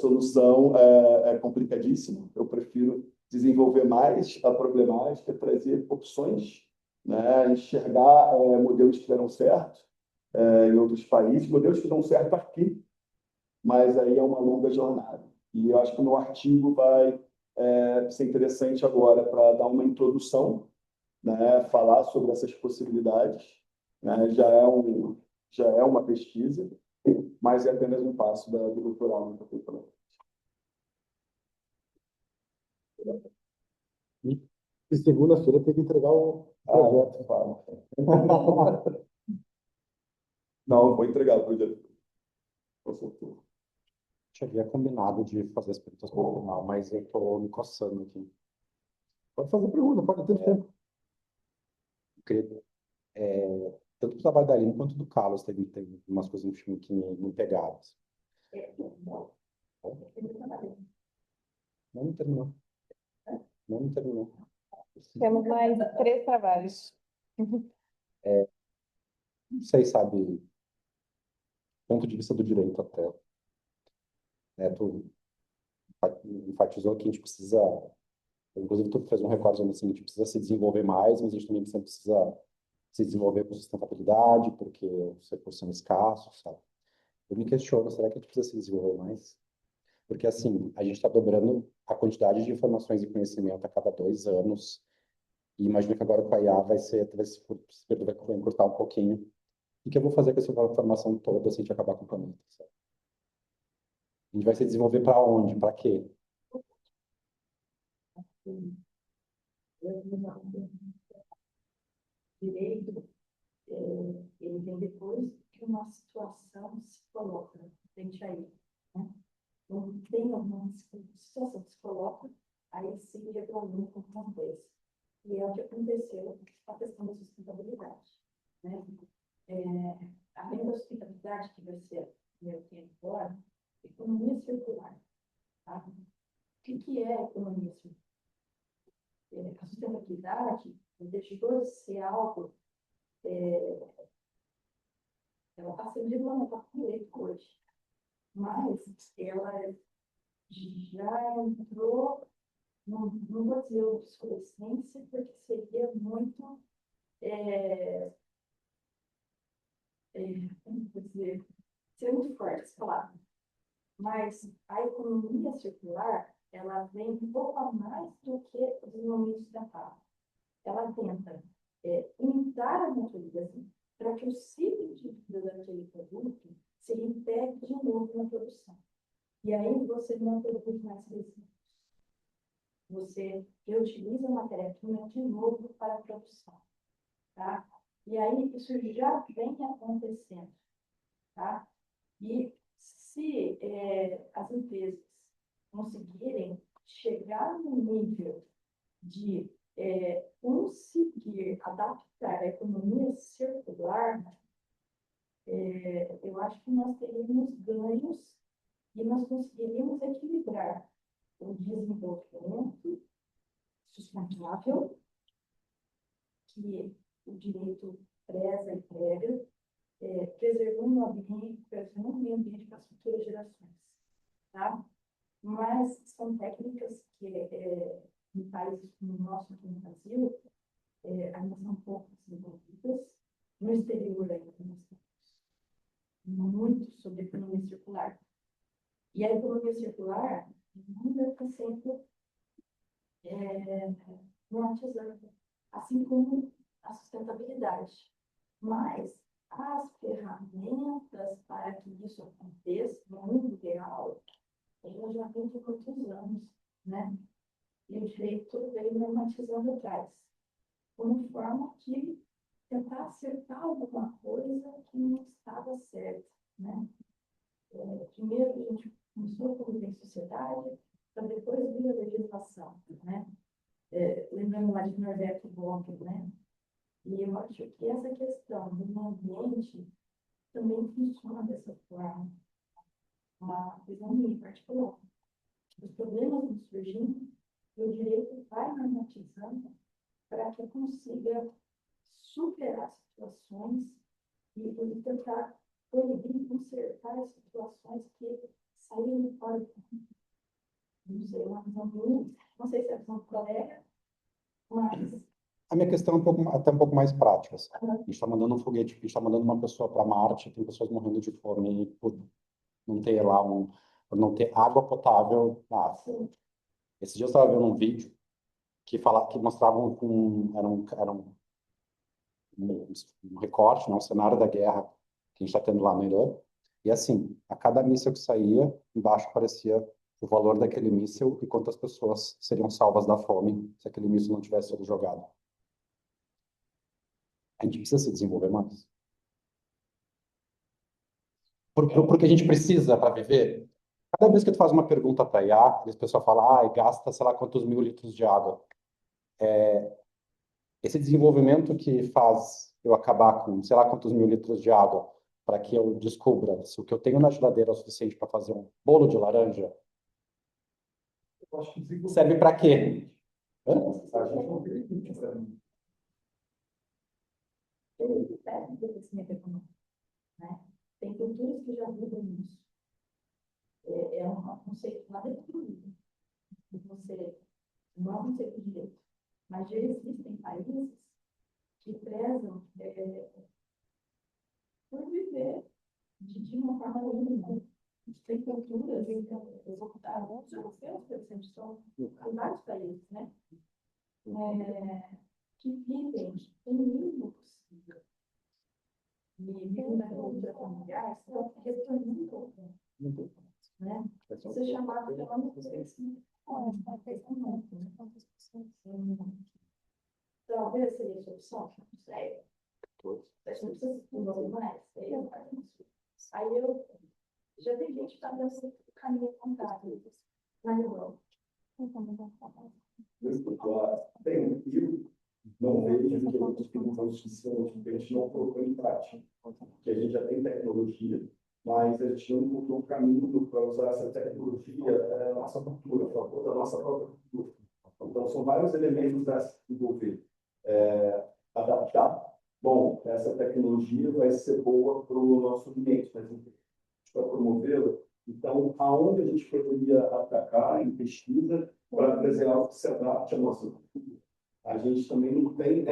Solução é complicadíssima. Eu prefiro desenvolver mais a problemática, trazer opções, né? Enxergar modelos que deram certo em outros países, modelos que dão certo aqui, mas aí é uma longa jornada. E eu acho que o meu artigo vai ser interessante agora para dar uma introdução, né? Falar sobre essas possibilidades, né? Já é uma pesquisa, mas é apenas um passo do doutorado que eu estou falando. E segunda-feira tem que entregar o projeto. Não, vou entregar o projeto. Com certeza. Eu tinha combinado de fazer as perguntas para o final, mas eu estou me coçando aqui. Pode fazer pergunta, pode ter tempo. Eu queria, tanto do trabalho da Aline quanto do Carlos, teve umas coisas no filme que me pegaram. Não terminou. Não terminou. Temos mais 3 trabalhos. Não sei, sabe, ponto de vista do direito até. Tu enfatizou que a gente precisa, inclusive tu fez um recorte assim, a gente precisa se desenvolver mais, mas a gente também precisa se desenvolver com sustentabilidade, porque os recursos são escassos, sabe? Eu me questiono, será que a gente precisa se desenvolver mais? Porque, assim, a gente está dobrando a quantidade de informações e conhecimento a cada 2 anos, e imagino que agora com a IA vai encurtar um pouquinho. O que eu vou fazer com essa informação toda se a gente acabar com o planeta, sabe? A gente vai se desenvolver para onde? Para quê? Direito, ele vem depois que uma situação se coloca frente a ele, né? Então, tem uma situação que se coloca, aí se regulamenta alguma coisa. E é o que aconteceu com a questão da sustentabilidade, né? Além da sustentabilidade, que vai ser meu tempo agora, economia circular. Tá? O que é economia circular? A sustentabilidade deixou de ser algo, ela está sendo regulamentada por lei hoje, mas ela já entrou, não vou dizer obsolescência, porque seria muito, como vou dizer, ser muito forte essa palavra. Mas a economia circular, ela vem um pouco a mais do que o desenvolvimento sustentável. Ela tenta imitar a natureza para que o ciclo de vida daquele produto se repete de novo na produção. E aí você não produz mais resíduos. Você reutiliza a matéria-prima de novo para a produção. Tá? E aí isso já vem acontecendo. Tá? E se as empresas conseguirem chegar no nível de conseguir adaptar a economia circular, eu acho que nós teríamos ganhos e nós conseguiríamos equilibrar o desenvolvimento sustentável, que o direito preza e prega, preservando o meio ambiente para as futuras gerações. Tá? Mas são técnicas que, em países como o nosso, aqui no Brasil, ainda são pouco desenvolvidas. No exterior, ainda nós temos muito sobre economia circular. E a economia circular ainda está sendo normatizada, assim como a sustentabilidade. Mas as ferramentas para que isso aconteça no mundo real, elas já vêm por muitos anos, né? E o direito veio normatizando atrás, como forma de tentar acertar alguma coisa que não estava certa, né? Primeiro a gente começou a conviver em sociedade, para depois vir a legislação, né? Lembrando lá de Norberto Bobbio, né? E eu acho que essa questão do meio ambiente também funciona dessa forma. Uma visão minha particular. Os problemas vão surgindo e o direito vai normatizando para que consiga superar situações e tentar proibir e consertar as situações que saíram fora do controle. Não sei, uma visão minha, não sei se é a visão do colega, mas A minha questão é até um pouco mais prática. Assim. A gente está mandando um foguete, a gente está mandando uma pessoa para Marte, tem pessoas morrendo de fome por não ter lá por não ter água potável na África. Esse dia eu estava vendo um vídeo que mostravam um recorte, né, um cenário da guerra que a gente está tendo lá no Irã. E assim, a cada míssil que saía, embaixo aparecia o valor daquele míssil e quantas pessoas seriam salvas da fome se aquele míssil não tivesse sido jogado. A gente precisa se desenvolver mais. Porque a gente precisa para viver. Cada vez que tu faz uma pergunta para a IA, esse pessoal fala, gasta sei lá quantos mil litros de água. Esse desenvolvimento que faz eu acabar com sei lá quantos mil litros de água para que eu descubra se o que eu tenho na geladeira é o suficiente para fazer um bolo de laranja, Eu acho que serve para quê? a gente não tem limite para mim. ele pede do crescimento econômico, né? Tem culturas que já vivem nisso. É um conceito lá dentro do livro. Você não é um conceito de direito, mas já existem países que prezam por viver de uma forma limpa. Tem culturas, os europeus, por exemplo, são em vários países, né? Que vivem em mínimo possível. E vivem na cultura familiar, estão retornando, né? Você chamava de uma crescimento. Talvez seria a solução, não sei. A gente precisa se desenvolver mais. Aí eu já tem gente que está nesse caminho contrário. Mas eu não vejo que outros perguntas que a gente não colocou em prática. Que a gente já tem tecnologia, mas a gente não encontrou um caminho para usar essa tecnologia na nossa cultura, a favor da nossa própria cultura. Então, são vários elementos a se desenvolver. Adaptar. Bom, essa tecnologia vai ser boa para o nosso ambiente, mas para promovê-la. Então, aonde a gente poderia atacar em pesquisa para trazer algo que se adapte à nossa cultura? A gente também não tem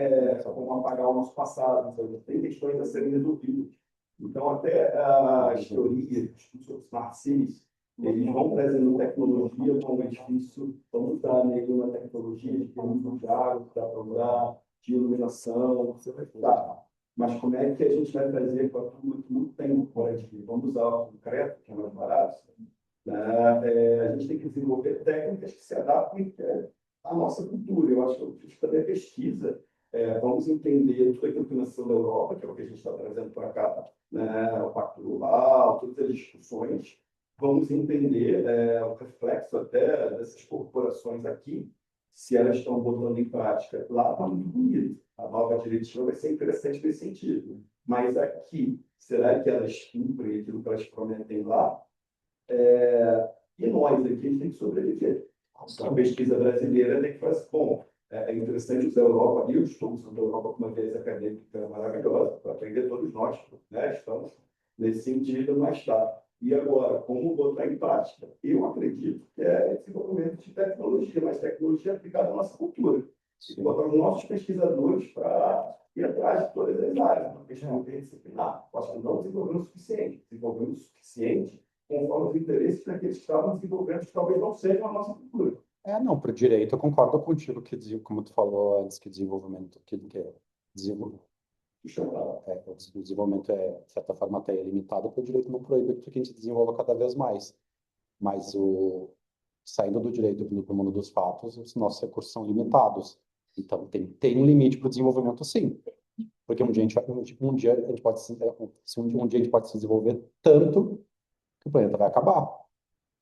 como apagar o nosso passado, então, tem questões a serem resolvidas. Então, até as teorias, estudos sobre smart cities, eles vão trazendo tecnologia como edifício, vamos usar nele uma tecnologia de uso de água para procurar, de iluminação, você vai usar. Mas como é que a gente vai fazer com a turma que não tem fora de vamos usar o concreto, que é mais barato, né? A gente tem que desenvolver técnicas que se adaptem à nossa cultura. Eu acho que a gente também pesquisa, vamos entender tudo aquilo que nasceu da Europa, que é o que a gente está trazendo para cá, né? O Pacto Global, todas as discussões. Vamos entender o reflexo até dessas corporações aqui, se elas estão botando em prática. Lá está muito bonito. A nova diretiva vai ser interessante nesse sentido. Mas aqui, será que elas cumprem aquilo que elas prometem lá? E nós aqui, a gente tem que sobreviver. A pesquisa brasileira tem que fazer, bom, é interessante usar a Europa, e eu estou usando a Europa como uma viés acadêmica maravilhosa, para aprender todos nós, né? Estamos nesse sentido, mas está. E agora, como botar em prática? Eu acredito que é desenvolvimento de tecnologia, mas tecnologia aplicada à nossa cultura. E botar os nossos pesquisadores para ir atrás de todas as áreas, uma questão interdisciplinar. Acho que não desenvolvendo o suficiente. Desenvolvendo o suficiente conforme os interesses daqueles que estavam desenvolvendo, que talvez não sejam a nossa cultura. Não, para o direito eu concordo contigo que, como tu falou antes, que desenvolvimento, que é desenvolvimento, o desenvolvimento de certa forma, até é limitado, porque o direito não proíbe que a gente desenvolva cada vez mais. Mas saindo do direito para o mundo dos fatos, os nossos recursos são limitados. Então, tem um limite para o desenvolvimento, sim. Porque um dia um dia a gente pode um dia a gente pode se desenvolver tanto que o planeta vai acabar.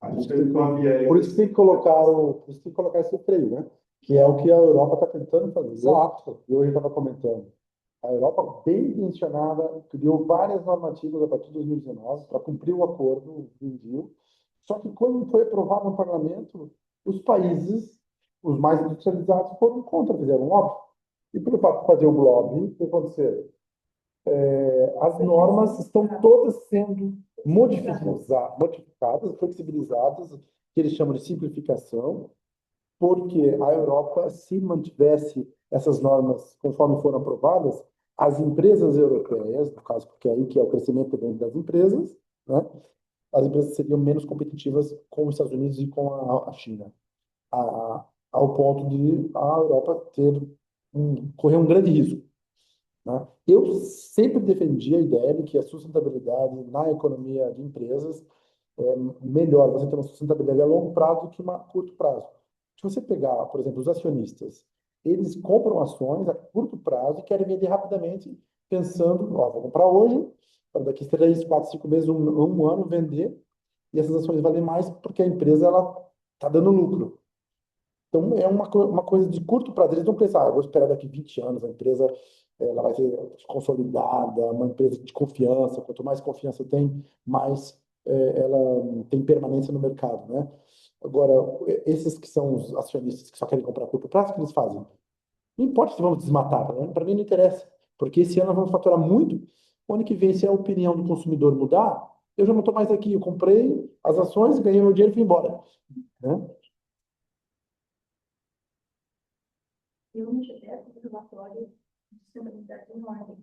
A gente tem uma viés. Por isso que tem que colocar esse freio, né? Que é o que a Europa está tentando fazer. Exato. E hoje eu estava comentando. A Europa, bem intencionada, criou várias normativas a partir de 2019 para cumprir o acordo, o Green Deal. Só que quando foi aprovado no parlamento, os países, os mais industrializados, foram contra, fizeram um óbvio. E pelo fato de fazer o lobby, o que aconteceu? As normas estão todas sendo modificadas, flexibilizadas, que eles chamam de simplificação, porque a Europa, se mantivesse essas normas conforme foram aprovadas, as empresas europeias, no caso, porque é aí que é o crescimento também das empresas, né? As empresas seriam menos competitivas com os Estados Unidos e com a China, ao ponto de a Europa correr um grande risco, né? Eu sempre defendi a ideia de que a sustentabilidade na economia de empresas é melhor você ter uma sustentabilidade a longo prazo do que uma a curto prazo. Se você pegar, por exemplo, os acionistas, eles compram ações a curto prazo e querem vender rapidamente, pensando, ó, vou comprar hoje, para daqui 3, 4, 5 meses, um ano, vender, e essas ações valem mais porque a empresa está dando lucro. Então, é uma coisa de curto prazo. Eles não pensam, eu vou esperar daqui 20 anos, a empresa ela vai ser consolidada, uma empresa de confiança. Quanto mais confiança tem, mais ela tem permanência no mercado, né? Agora, esses que são os acionistas que só querem comprar a curto prazo, o que eles fazem? Não importa se vamos desmatar, para mim não interessa, porque esse ano nós vamos faturar muito. O ano que vem, se a opinião do consumidor mudar, eu já não estou mais aqui. Eu comprei as ações, ganhei meu dinheiro e fui embora, né? Eu não tive esse relatório de sustentabilidade enorme.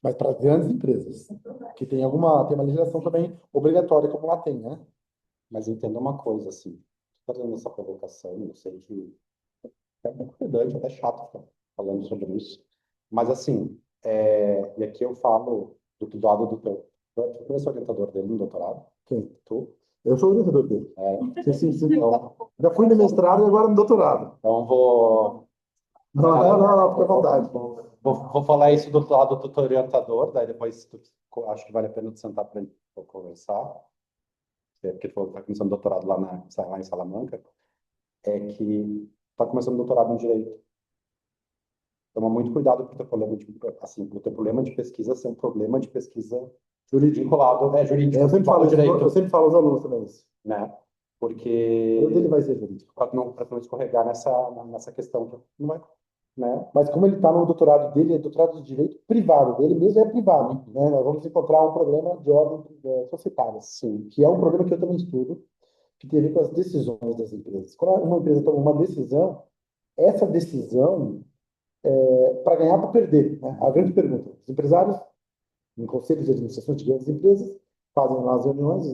Mas para as grandes empresas, que tem uma legislação também obrigatória, como lá tem, né? Mas entenda uma coisa, assim, fazendo essa provocação, eu sei que é muito pedante, até chato ficar falando sobre isso, mas assim, e aqui eu falo do lado do teu, tu conhece o orientador dele no doutorado? Quem? Tu? Eu sou orientador dele. Sim. Então, Já fui no mestrado e agora no doutorado. então vou... Não, fica à vontade. Vou falar isso do lado do teu orientador, daí depois acho que vale a pena tu sentar para conversar, porque tu está começando doutorado lá em Salamanca, é que está começando doutorado em Direito. Toma muito cuidado para o teu problema pro teu problema de pesquisa ser um problema de pesquisa jurídico. Jurídico. Eu sempre falo aos alunos também isso. Né? Porque... O dele vai ser jurídico. Para não escorregar nessa questão. Não vai, né? Mas como ele está no doutorado dele, é doutorado de direito privado, dele mesmo é privado, né? Nós vamos encontrar um problema de ordem societária, sim, que é um problema que eu também estudo, que tem a ver com as decisões das empresas. Quando uma empresa toma uma decisão, essa decisão é para ganhar ou para perder, né? A grande pergunta. Os empresários em conselhos de administração de grandes empresas, fazem lá as reuniões,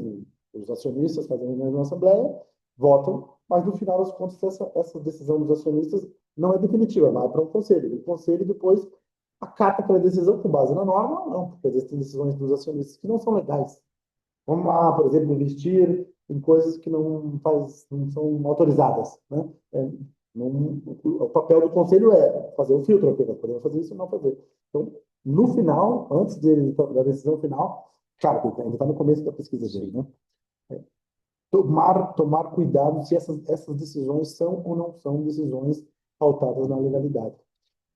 os acionistas fazem reuniões na Assembleia, votam, mas no final das contas essa decisão dos acionistas não é definitiva, vai para o conselho. O conselho depois acata aquela decisão com base na norma ou não, porque existem decisões dos acionistas que não são legais. Vamos lá, por exemplo, investir em coisas que não são autorizadas, né? O papel do conselho é fazer o filtro, ok, nós podemos fazer isso ou não fazer. Então, no final, antes da decisão final, claro, que ainda está no começo da pesquisa dele, né? Tomar cuidado se essas decisões são ou não são decisões pautadas na legalidade.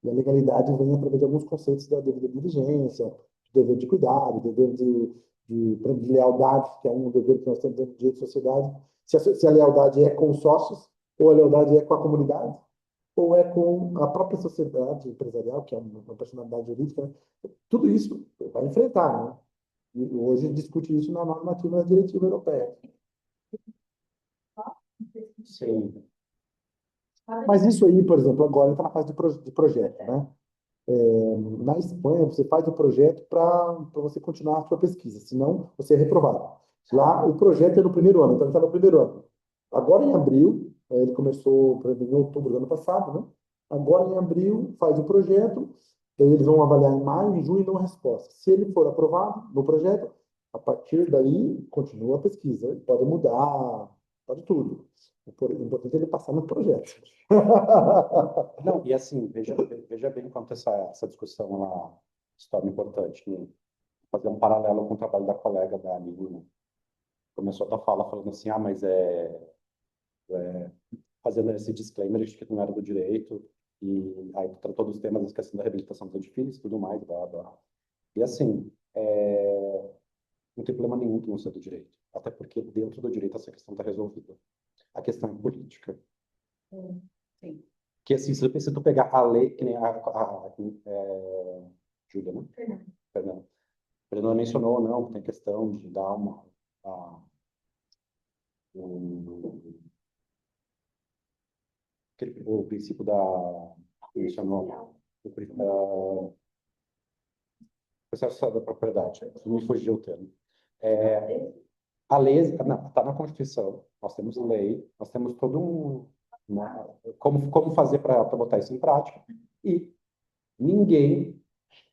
E a legalidade vem através de alguns conceitos da devida diligência, do dever de cuidado, do dever de lealdade, que é um dever que nós temos dentro do direito de sociedade. Se a lealdade é com os sócios, ou a lealdade é com a comunidade, ou é com a própria sociedade empresarial, que é uma personalidade jurídica, né? Tudo isso vai enfrentar, né? E hoje discute isso na normativa diretiva europeia. Sim. Mas isso aí, por exemplo, agora está na fase de projeto, né? Na Espanha, você faz o projeto para você continuar a sua pesquisa, senão você é reprovado. Lá, o projeto é no primeiro ano, então ele está no primeiro ano. Agora, em abril, ele começou, por exemplo, em outubro do ano passado, né? Agora, em abril, faz o projeto, daí eles vão avaliar em maio, em junho e dão a resposta. Se ele for aprovado no projeto, a partir daí, continua a pesquisa. Pode mudar, pode tudo. O importante é ele passar no projeto. Não, e assim, veja bem quanto essa discussão ela se torna importante. Né? Fazer um paralelo com o trabalho da colega da Aline. Começou a tua fala falando assim, mas fazendo esse disclaimer de que não era do direito, e aí tratou dos temas da questão da reabilitação dos edifícios e tudo mais, blá, blá. E assim, não tem problema nenhum que não seja do direito, até porque dentro do direito essa questão está resolvida. A questão é política. Sim. Que assim, se tu pegar a lei, que nem Júlia, né? Fernanda mencionou, não, que tem questão de dar o princípio mencionou o processo da propriedade, me fugiu o termo. A lei está na Constituição, nós temos lei, nós temos todo como fazer para botar isso em prática, e ninguém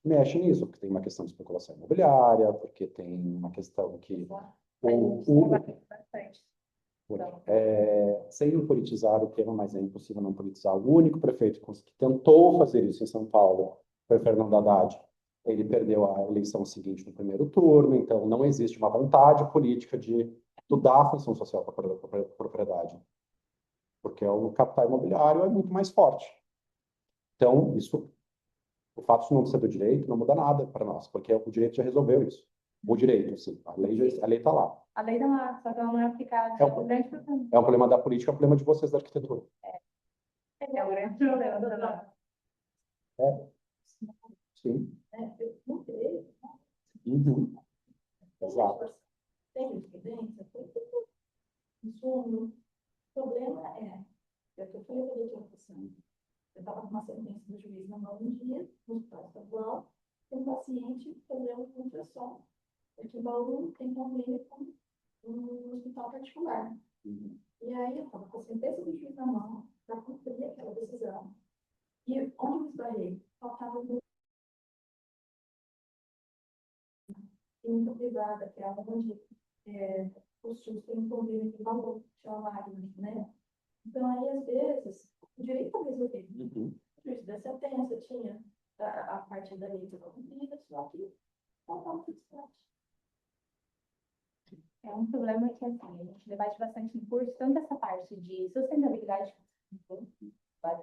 mexe nisso, porque tem uma questão de especulação imobiliária, porque tem uma questão que sem politizar o tema, mas é impossível não politizar. O único prefeito que tentou fazer isso em São Paulo foi Fernando Haddad. Ele perdeu a eleição seguinte no primeiro turno, então não existe uma vontade política de dar a função social para a propriedade, porque o capital imobiliário é muito mais forte. Então, o fato de não ser do direito não muda nada para nós, porque o direito já resolveu isso. O direito, sim, a lei está lá. A lei está lá, só que ela não é aplicada. É um problema da política, é um problema de vocês da arquitetura. É o grande problema do nosso. Sim. No direito, Uhum. Exato. tem jurisprudência, tem tudo. O problema eu fui fazer de opção. Eu estava com uma sentença do juiz na mão um dia, no hospital estadual, um paciente fazendo um ultrassom. Aqui em Bauru tem convênio com um hospital particular. Uhum. E aí eu estava com a sentença do juiz na mão para cumprir aquela decisão. E onde eu esbarrei? Faltava clínica privada, que é onde os SUS têm um convênio de valor, que é o Wagner, né? Então, aí, às vezes, o direito está resolvido. Uhum. O juiz da sentença tinha a parte da lei toda cumprida, só que faltava o destaque. É um problema que, assim, a gente debate bastante no curso, tanto essa parte de sustentabilidade,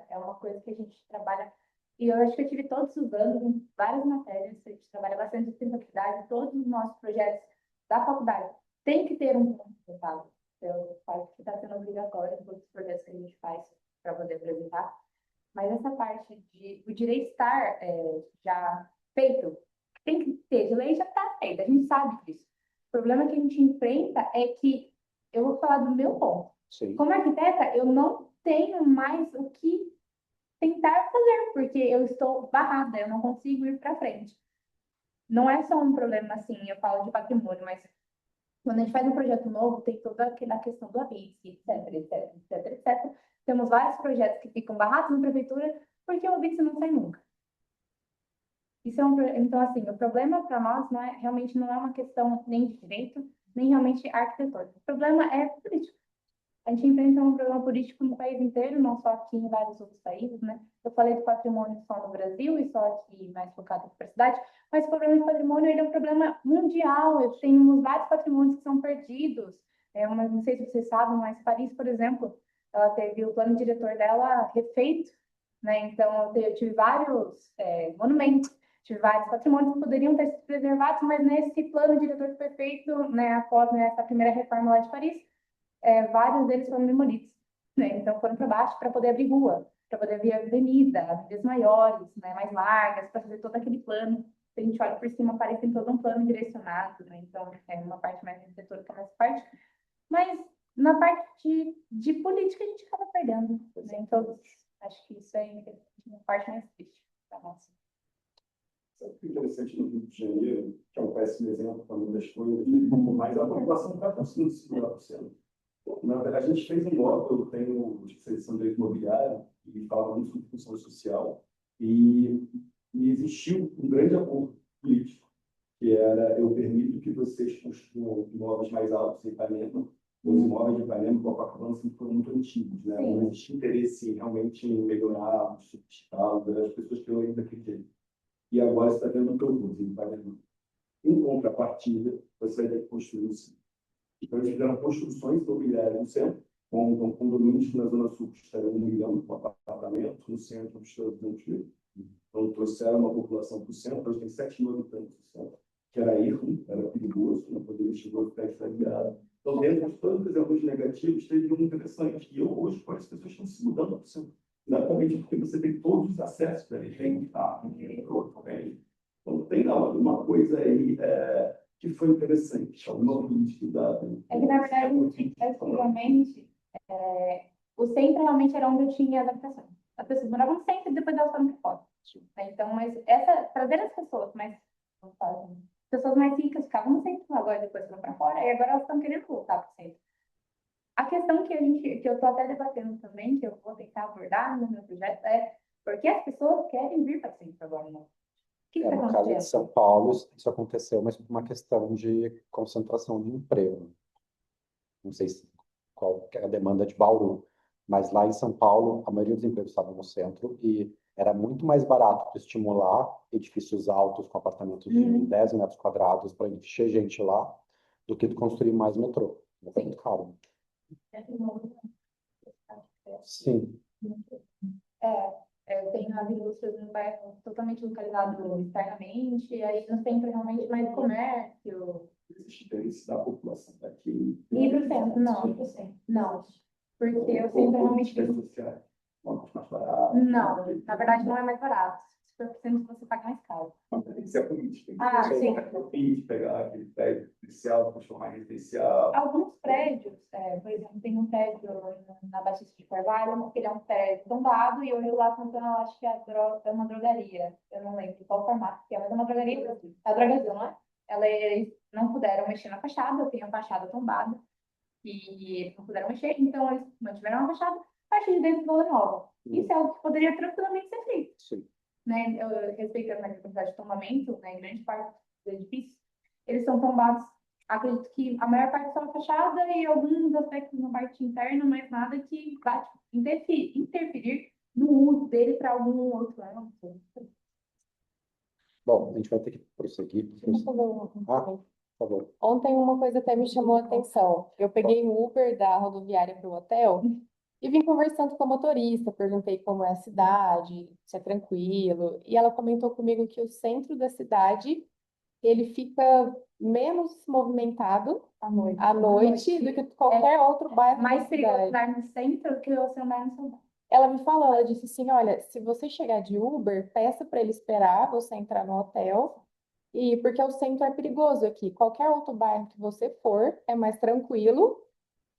é uma coisa que a gente trabalha, e eu acho que eu tive todos os anos, em várias matérias, a gente trabalha bastante sustentabilidade, todos os nossos projetos da faculdade tem que ter um ponto sustentável. Eu faço que está sendo obrigatório em todos os projetos que a gente faz para poder apresentar. Mas essa parte de o direito estar já feito, tem que ter, de lei já está feita, a gente sabe disso. O problema que a gente enfrenta é que, eu vou falar do meu ponto. Sim. Como arquiteta, eu não tenho mais o que tentar fazer, porque eu estou barrada, eu não consigo ir para frente. não é só um problema, assim, eu falo de patrimônio, mas quando a gente faz um projeto novo, tem toda aquela questão do habite, etc, etc, etc, etc. Temos vários projetos que ficam barrados na prefeitura porque o habite não sai nunca. Isso é então, assim, o problema para nós realmente não é uma questão nem de direito, nem realmente arquitetônico. O problema é político. A gente enfrenta um problema político no país inteiro, não só aqui, em vários outros países, né? Eu falei do patrimônio só no Brasil e só aqui mais focado aqui para a cidade, mas o problema de patrimônio ele é um problema mundial. Temos vários patrimônios que são perdidos. Não sei se vocês sabem, mas Paris, por exemplo, ela teve o plano diretor dela refeito, né? Então, eu tive vários monumentos, tive vários patrimônios que poderiam ter sido preservados, mas nesse plano diretor que foi feito, né, após essa primeira reforma lá de Paris, vários deles foram demolidos, né? Então foram para baixo para poder abrir rua, para poder abrir avenida, avenidas maiores, né, mais largas, para fazer todo aquele plano. Se a gente olha por cima, parece que tem todo um plano direcionado, né? Então é uma parte mais arquitetônica nessa parte, mas na parte de política a gente acaba perdendo, né? Então acho que isso é uma parte mais triste para nós. Sabe o que é interessante no Rio de Janeiro, que é um péssimo exemplo para muitas coisas, mas a população está conseguindo segurar o centro. Na verdade, a gente fez um bloco, eu tenho especialização em direito imobiliário, e falava muito sobre função social, e existiu um grande acordo político, que era: eu permito que vocês construam imóveis mais altos em Ipanema. Os imóveis de Ipanema, com a Copacabana, sempre foram muito antigos, né? Não existe interesse realmente em melhorar, sofisticá-los, as pessoas queriam ainda daquele jeito. E agora você está vendo todos em Ipanema. Em contrapartida, você vai ter que construir um centro. Então, eles fizeram construções imobiliárias no centro, com condomínios que na Zona Sul custariam 1 milhão por apartamento, no centro custaram 200 mil. Então, trouxeram uma população para o centro, hoje tem 7 mil habitantes no centro, que era erro, era perigoso, não poderia chegar a ficar estagnado. Então, dentro de todos os exemplos negativos, teve um interessante. E hoje, as pessoas estão se mudando para o centro. Exatamente porque você tem todos os acessos, né? Tem carro, tem metrô, também. Então, tem uma coisa aí que foi interessante, alguma política dada. É que, na verdade, antigamente, o centro realmente era onde eu tinha as habitações. As pessoas moravam no centro e depois elas foram para fora. Né? Então, mas trazer as pessoas pessoas mais ricas ficavam no centro, agora depois foram para fora, e agora elas estão querendo voltar para o centro. A questão que eu estou até debatendo também, que eu vou tentar abordar no meu projeto, é por que as pessoas querem vir para o centro agora, não? O que está No caso de acontecendo? São Paulo, isso aconteceu, mas por uma questão de concentração de emprego. Não sei qual que é a demanda de Bauru, mas lá em São Paulo, a maioria dos empregos estavam no centro e era muito mais barato para estimular edifícios altos com apartamentos de 10 metros quadrados para encher gente lá, do que construir mais metrô. É muito caro. Sim. Eu tenho as indústrias no bairro totalmente localizado externamente, e aí no centro realmente mais comércio. Existe interesse da população daqui. E para o centro, não. Não. Porque o centro realmente. Sociais, mais barato. Não, na verdade não é mais barato. Se for para o centro, você paga mais caro. Tem que ser a política. Ah, sim. Tem que pegar aquele prédio residencial, transformar em residencial. Alguns prédios, por exemplo, tem um prédio na Batista de Carvalho, que ele é um prédio tombado, e hoje lá funciona, eu acho que é uma drogaria. Eu não lembro qual formato que é, mas é uma drogaria. É a Drogazil, não é? Eles não puderam mexer na fachada, tem a fachada tombada, e eles não puderam mexer, então eles mantiveram a fachada a partir de dentro do Vila Nova. Isso é algo que poderia tranquilamente ser feito. Sim. Né? Respeitando a quantidade de tombamento, né, em grande parte dos edifícios, eles são tombados. Acredito que a maior parte são a fachada e alguns aspectos na parte interna, mas nada que vai interferir no uso dele para algum outro âmbito. Bom, a gente vai ter que prosseguir. Deixa eu fazer uma Por coisa. favor. Ontem uma coisa até me chamou a atenção. Eu peguei um Uber da rodoviária para o hotel e vim conversando com a motorista, perguntei como é a cidade, se é tranquilo, e ela comentou comigo que o centro da cidade ele fica menos movimentado à noite do que qualquer outro bairro Mais da perigoso cidade. andar no centro do que você andar no São Paulo. Ela me falou, ela disse assim, olha, se você chegar de Uber, peça para ele esperar você entrar no hotel, e porque o centro é perigoso aqui. Qualquer outro bairro que você for é mais tranquilo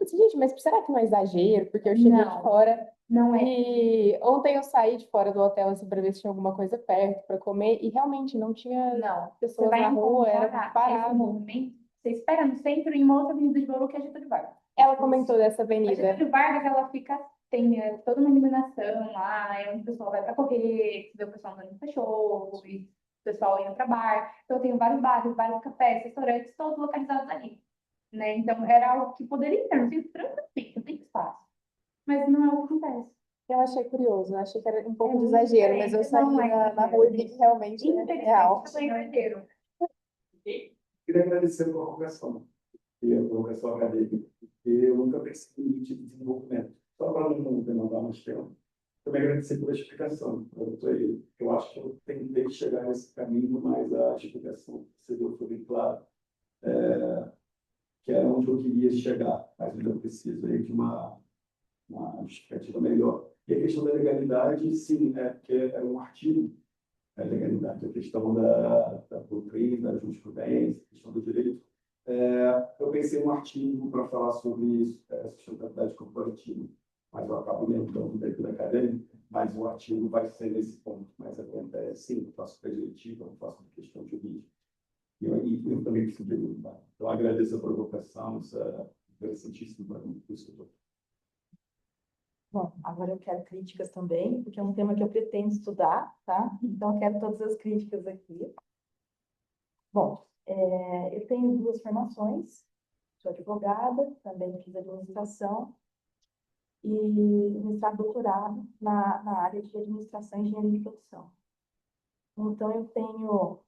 Assim, gente, mas será que não é exagero? Porque eu cheguei de Não. fora Não é. e ontem eu saí de fora do hotel assim, para ver se tinha alguma coisa perto para comer e realmente não tinha Não. Você pessoas vai na rua, era encontrar esse parado. movimento. Você espera no centro em uma outra avenida de Bauru, que é Getúlio Vargas. Ela comentou dessa A avenida. Getúlio Vargas, ela fica, tem toda uma iluminação lá, é onde o pessoal vai para correr, vê o pessoal andando com cachorro, e o pessoal indo para bar. Então, tem vários bares, vários cafés, restaurantes, todos localizados ali. Né? Então, era algo que poderia ter, não tem tranquilo, não tem espaço. Mas não é o que acontece. Eu achei curioso, eu achei que era um pouco de muito exagero, mas eu diferente, saí não é na exagero. rua e vi que realmente é real. Infelizmente, também é herdeiro. Queria agradecer a provocação, e a provocação acadêmica, porque eu nunca percebi nenhum tipo de desenvolvimento. Só para não demandar mais tempo, também agradecer pela explicação. Eu acho que eu tentei chegar nesse caminho, mas a explicação que você deu foi bem clara, que era onde eu queria chegar, mas ainda preciso aí de uma justificativa melhor. E a questão da legalidade, sim, porque é um artigo, a legalidade, a questão da doutrina, da jurisprudência, a questão do direito. Eu pensei em um artigo para falar sobre isso, sustentabilidade corporativa, mas eu acabo lembrando da leitura acadêmica, mas o artigo vai ser nesse ponto. Mas sim, eu faço para diretiva, eu faço questão jurídica. E eu também preciso de mudar. Então, agradeço a provocação, isso é interessantíssimo para mim. Bom, agora eu quero críticas também, porque é um tema que eu pretendo estudar, tá? Então, eu quero todas as críticas aqui. Bom, eu tenho 2 formações, sou advogada, também fiz administração, e mestrado e doutorado na área de administração e engenharia de produção. Então, eu tenho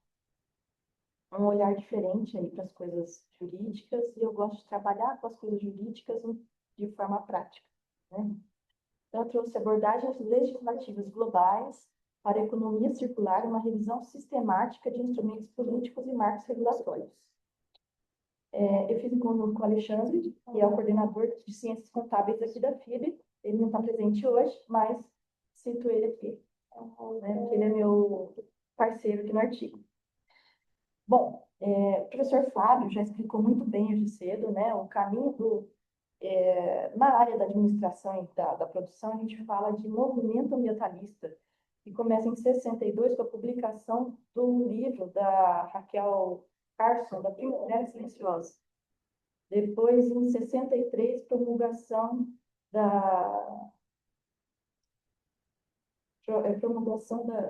um olhar diferente aí para as coisas jurídicas, e eu gosto de trabalhar com as coisas jurídicas de forma prática, né? Então, eu trouxe abordagens legislativas globais para a economia circular e uma revisão sistemática de instrumentos políticos e marcos regulatórios. Eu fiz um conjunto com o Alexandre, que é o coordenador de ciências contábeis aqui da FIB. Ele não está presente hoje, mas cito ele aqui, né, porque ele é meu parceiro aqui no artigo. Bom, o professor Fábio já explicou muito bem hoje cedo, né, o caminho na área da administração e da produção, a gente fala de movimento ambientalista, que começa em 62 com a publicação do livro da Raquel Carson, da Primavera Silenciosa. Depois, em 63, promulgação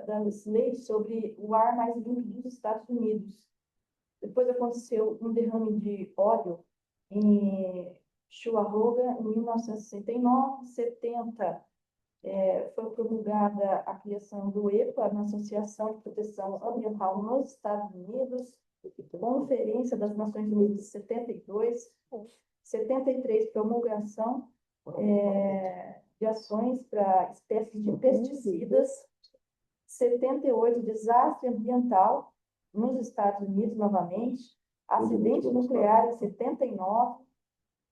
das leis sobre o ar mais limpo dos Estados Unidos. Depois aconteceu um derrame de óleo em Cuyahoga, em 1969, 70, foi promulgada a criação do EPA, na Associação de Proteção Ambiental nos Estados Unidos, Conferência das Nações Unidas de 72, 73, promulgação de ações para espécies de pesticidas, 78, desastre ambiental nos Estados Unidos novamente, acidente nuclear em 79,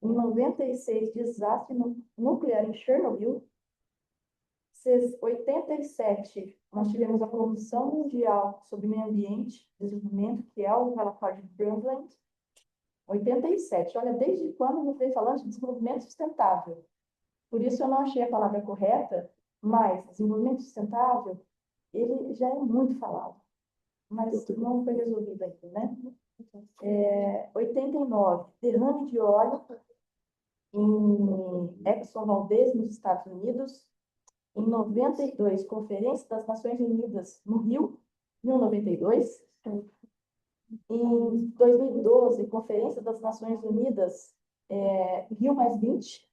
em 96, desastre nuclear em Chernobyl. 87, nós tivemos a Comissão Mundial sobre Meio Ambiente e Desenvolvimento, que é o relatório de Brundtland. 87, olha, desde quando a gente vem falando de desenvolvimento sustentável? Por isso eu não achei a palavra correta, mas desenvolvimento sustentável, ele já é muito falado, mas não foi resolvido ainda, né? 89, derrame de óleo em Exxon Valdez, nos Estados Unidos. Em 92, Conferência das Nações Unidas no Rio, 1992. Em 2012, Conferência das Nações Unidas, Rio mais 20.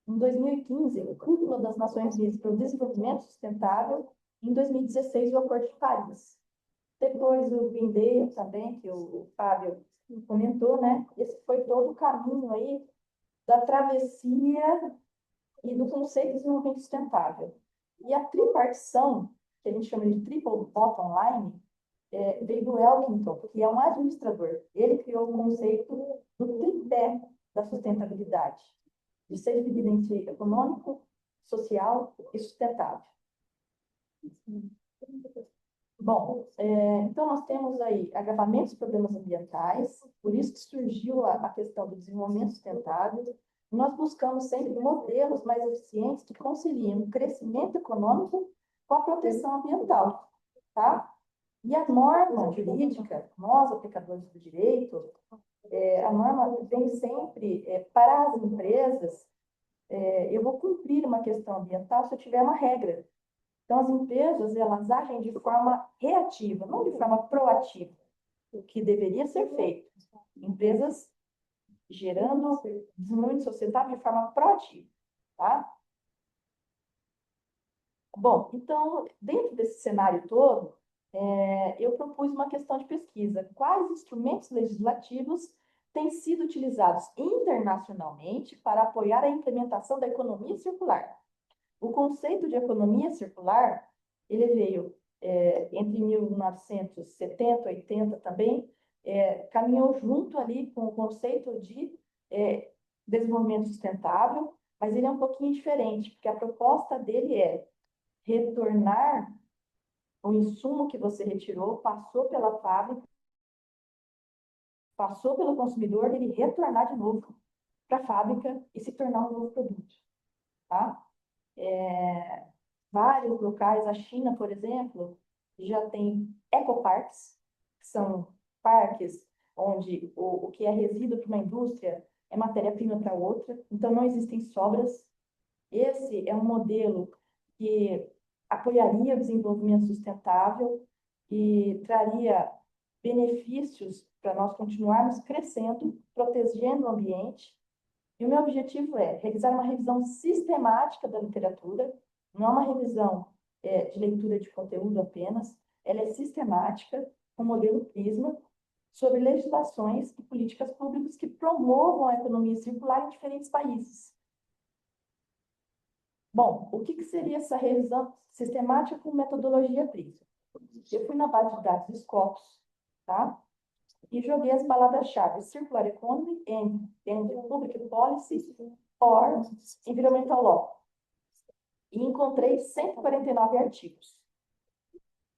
Em 2015, Cúpula das Nações Unidas para o Desenvolvimento Sustentável. Em 2016, o Acordo de Paris. Depois, o Green Deal também, que o Fábio comentou, né? Esse foi todo o caminho aí da travessia e do conceito de desenvolvimento sustentável. E a tripartição, que a gente chama de triple bottom line, veio do Elkington, que é um administrador. Ele criou o conceito do tripé da sustentabilidade, de ser dividido entre econômico, social e sustentável. Bom, então nós temos aí agravamentos de problemas ambientais, por isso que surgiu a questão do desenvolvimento sustentável. Nós buscamos sempre modelos mais eficientes que conciliem o crescimento econômico com a proteção ambiental, tá? E a norma jurídica, nós, aplicadores do direito, a norma vem sempre para as empresas, eu vou cumprir uma questão ambiental se eu tiver uma regra. Então, as empresas, elas agem de forma reativa, não de forma proativa, o que deveria ser feito. Empresas gerando desenvolvimento sustentável de forma proativa, tá? Bom, então, dentro desse cenário todo, eu propus uma questão de pesquisa. Quais instrumentos legislativos têm sido utilizados internacionalmente para apoiar a implementação da economia circular? O conceito de economia circular, ele veio entre 1970 e 80 também, caminhou junto ali com o conceito de desenvolvimento sustentável, mas ele é um pouquinho diferente, porque a proposta dele é retornar o insumo que você retirou, passou pela fábrica, passou pelo consumidor, ele retornar de novo para a fábrica e se tornar um novo produto, tá? Vários locais, a China, por exemplo, já tem ecoparques, que são parques onde o que é resíduo para uma indústria é matéria-prima para outra, então não existem sobras. Esse é um modelo que apoiaria o desenvolvimento sustentável e traria benefícios para nós continuarmos crescendo, protegendo o ambiente. E o meu objetivo é realizar uma revisão sistemática da literatura, não é uma revisão de leitura de conteúdo apenas, ela é sistemática, com modelo Prisma, sobre legislações e políticas públicas que promovam a economia circular em diferentes países. Bom, o que seria essa revisão sistemática com metodologia Prisma? Eu fui na base de dados Scopus, tá? E joguei as palavras-chave Circular Economy and Public Policy or Environmental Law. E encontrei 149 artigos.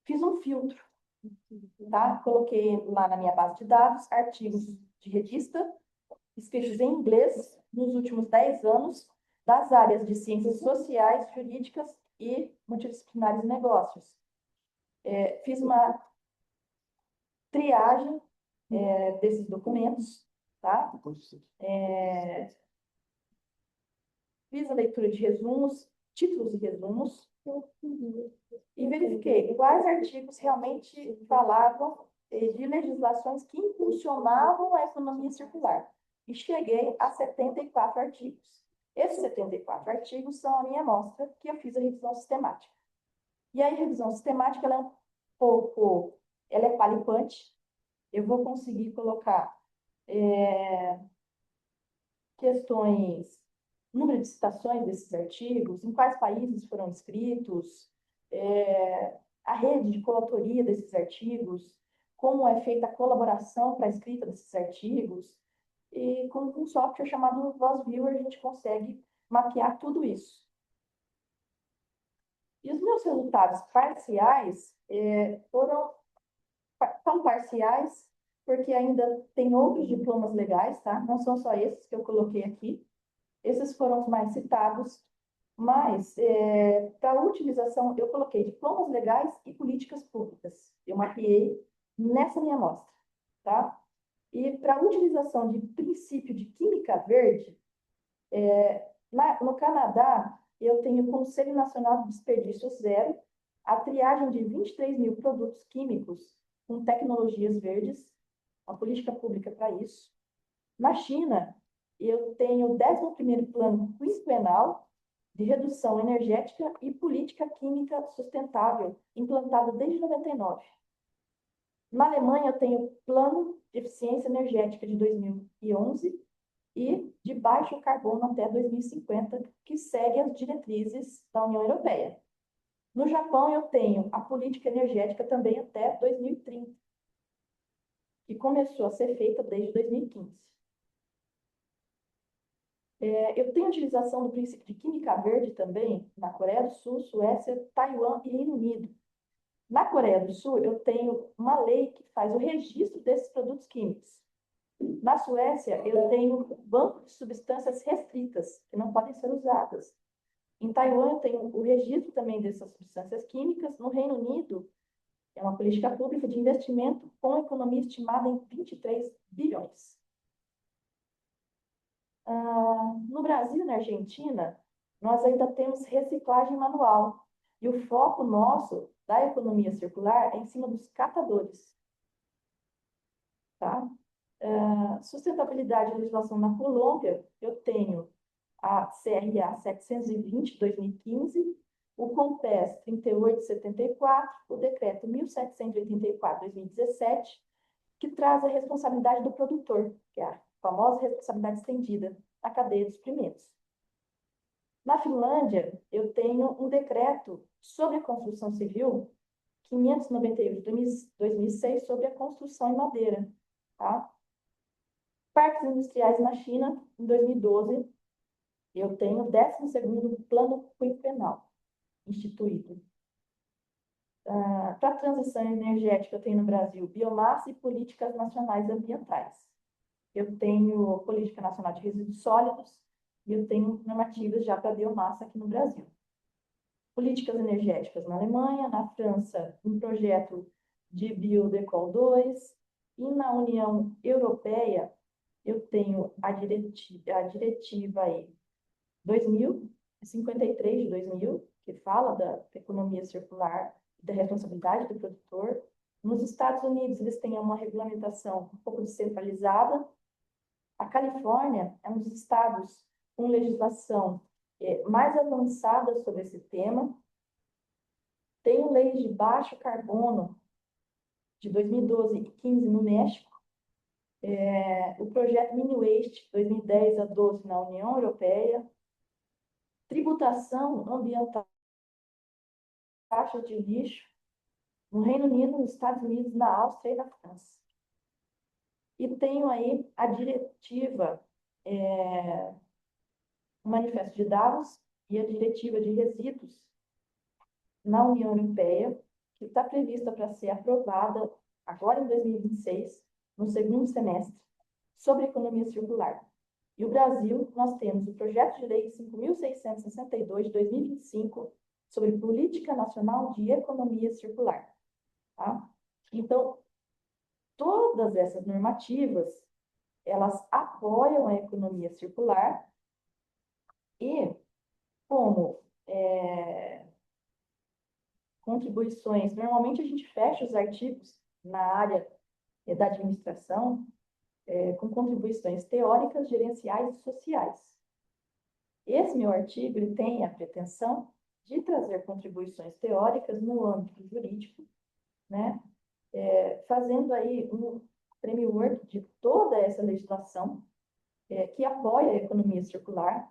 Fiz um filtro, tá? Coloquei lá na minha base de dados artigos de revista escritos em inglês nos últimos 10 anos das áreas de ciências sociais, jurídicas e multidisciplinares de negócios. Fiz uma triagem desses documentos, tá? Fiz a leitura de resumos, títulos e resumos, e verifiquei quais artigos realmente falavam de legislações que impulsionavam a economia circular. E cheguei a 74 artigos. Esses 74 artigos são a minha amostra que eu fiz a revisão sistemática. E aí, a revisão sistemática, ela é palpante. Eu vou conseguir colocar questões, número de citações desses artigos, em quais países foram escritos, a rede de coautoria desses artigos, como é feita a colaboração para a escrita desses artigos, e com um software chamado VozViewer a gente consegue mapear tudo isso. E os meus resultados parciais são parciais, porque ainda tem outros diplomas legais, tá? Não são só esses que eu coloquei aqui. Esses foram os mais citados, mas para utilização eu coloquei diplomas legais e políticas públicas. Eu mapeei nessa minha amostra, tá? E para utilização de princípio de química verde, no Canadá, eu tenho o Conselho Nacional de Desperdício Zero, a triagem de 23 mil produtos químicos com tecnologias verdes, uma política pública para isso. Na China, eu tenho o 11º Plano Quinquenal de Redução Energética e Política Química Sustentável, implantado desde 99. Na Alemanha, eu tenho o Plano de Eficiência Energética de 2011 e de baixo carbono até 2050, que segue as diretrizes da União Europeia. No Japão, eu tenho a política energética também até 2030, que começou a ser feita desde 2015. Eu tenho a utilização do princípio de química verde também na Coreia do Sul, Suécia, Taiwan e Reino Unido. Na Coreia do Sul, eu tenho uma lei que faz o registro desses produtos químicos. Na Suécia, eu tenho um banco de substâncias restritas, que não podem ser usadas. Em Taiwan, eu tenho o registro também dessas substâncias químicas. No Reino Unido, é uma política pública de investimento com economia estimada em 23 bilhões. No Brasil e na Argentina, nós ainda temos reciclagem manual. E o foco nosso da economia circular é em cima dos catadores. Tá? Sustentabilidade e legislação na Colômbia, eu tenho a CRA 720 de 2015, o COMPES 3874, o decreto 1784 de 2017, que traz a responsabilidade do produtor, que é a famosa responsabilidade estendida na cadeia de suprimentos. Na Finlândia, eu tenho um decreto sobre a construção civil, 598 de 2006, sobre a construção em madeira. Tá? Parques industriais na China, em 2012, eu tenho o 12º Plano Quinquenal instituído. Para a transição energética, eu tenho no Brasil biomassa e políticas nacionais ambientais. Eu tenho Política Nacional de Resíduos Sólidos e eu tenho normativas já para biomassa aqui no Brasil. Políticas energéticas na Alemanha, na França, um projeto de Biodecol 2, e na União Europeia, eu tenho a diretiva aí 53 de 2000, que fala da economia circular e da responsabilidade do produtor. Nos Estados Unidos, eles têm uma regulamentação um pouco descentralizada. A Califórnia é um dos estados com legislação mais avançada sobre esse tema. Tem leis de baixo carbono de 2012 e 15 no México. O projeto Mini Waste 2010 a 12 na União Europeia. Tributação ambiental, taxa de lixo, no Reino Unido, nos Estados Unidos, na Áustria e na França. E tenho aí a diretiva, o Manifesto de Davos e a diretiva de resíduos na União Europeia, que está prevista para ser aprovada agora em 2026, no segundo semestre, sobre economia circular. E o Brasil, nós temos o projeto de lei 5.662 de 2025 sobre política nacional de economia circular. Tá? Então, todas essas normativas, elas apoiam a economia circular e, como contribuições, normalmente a gente fecha os artigos na área da administração com contribuições teóricas, gerenciais e sociais. Esse meu artigo ele tem a pretensão de trazer contribuições teóricas no âmbito jurídico, né? Fazendo aí um framework de toda essa legislação que apoia a economia circular,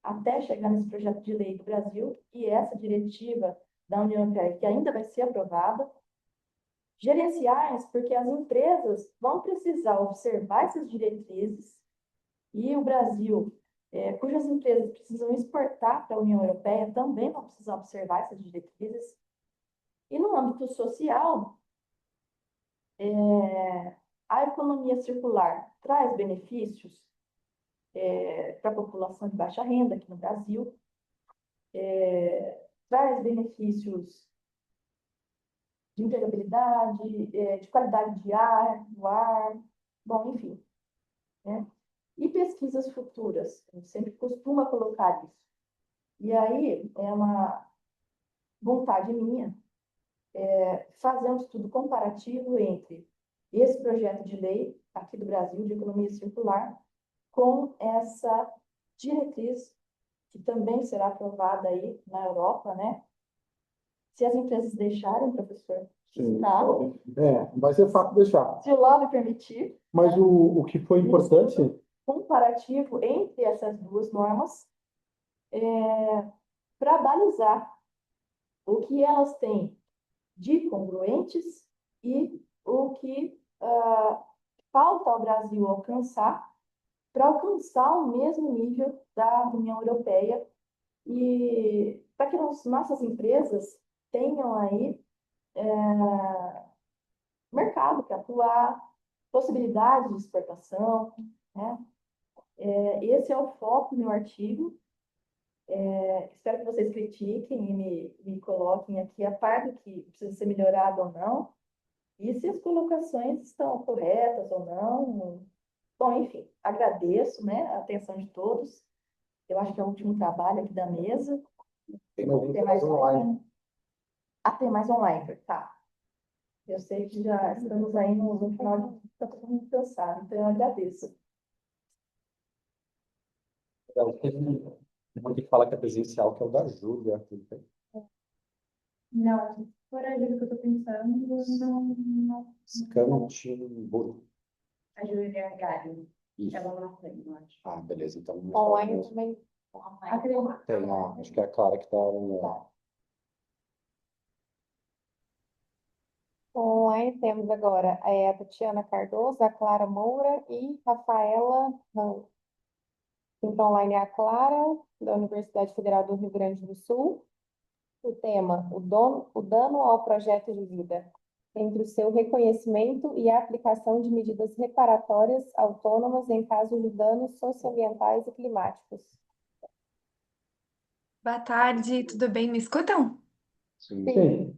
até chegar nesse projeto de lei do Brasil e essa diretiva da União Europeia, que ainda vai ser aprovada. Gerenciais, porque as empresas vão precisar observar essas diretrizes e o Brasil, cujas empresas precisam exportar para a União Europeia, também vão precisar observar essas diretrizes. E no âmbito social, a economia circular traz benefícios para a população de baixa renda aqui no Brasil, traz benefícios de empregabilidade, de qualidade de ar, do ar, bom, enfim. Né? E pesquisas futuras, a gente sempre costuma colocar isso. E aí, é uma vontade minha fazer um estudo comparativo entre esse projeto de lei aqui do Brasil, de economia circular, com essa diretriz, que também será aprovada aí na Europa, né? Se as empresas deixarem, professor, Sim. tá? Vai ser fácil deixar. Se o lobby permitir. Mas né? o que foi importante... comparativo entre essas duas normas para balizar o que elas têm de congruentes e o que falta ao Brasil alcançar para alcançar o mesmo nível da União Europeia e para que nossas empresas tenham aí mercado para atuar, possibilidades de exportação, né? Esse é o foco do meu artigo. Espero que vocês critiquem e me coloquem aqui a parte que precisa ser melhorado ou não, e se as colocações estão corretas ou não. Bom, enfim, agradeço, né, a atenção de todos. Eu acho que é o último trabalho aqui da mesa. Tem mais Tem mais online. tem mais online, tá. Eu sei que já estamos aí no final de está todo mundo cansado, então eu agradeço. Teve um que fala que é presencial, que é o da Júlia. Não, por aí que eu tô pensando, não. Scantimburgo. A Júlia Galho, Isso. ela não tem, eu acho. Ah, beleza. Então, Online também. tem acho que é a Clara que está no. Online temos agora a Tatiana Cardoso, a Clara Moura e Rafaela Ramos. Então, online é a Clara, da Universidade Federal do Rio Grande do Sul. O tema, o dano ao projeto de vida, entre o seu reconhecimento e a aplicação de medidas reparatórias autônomas em caso de danos socioambientais e climáticos. Boa tarde, tudo bem? Me escutam? Sim.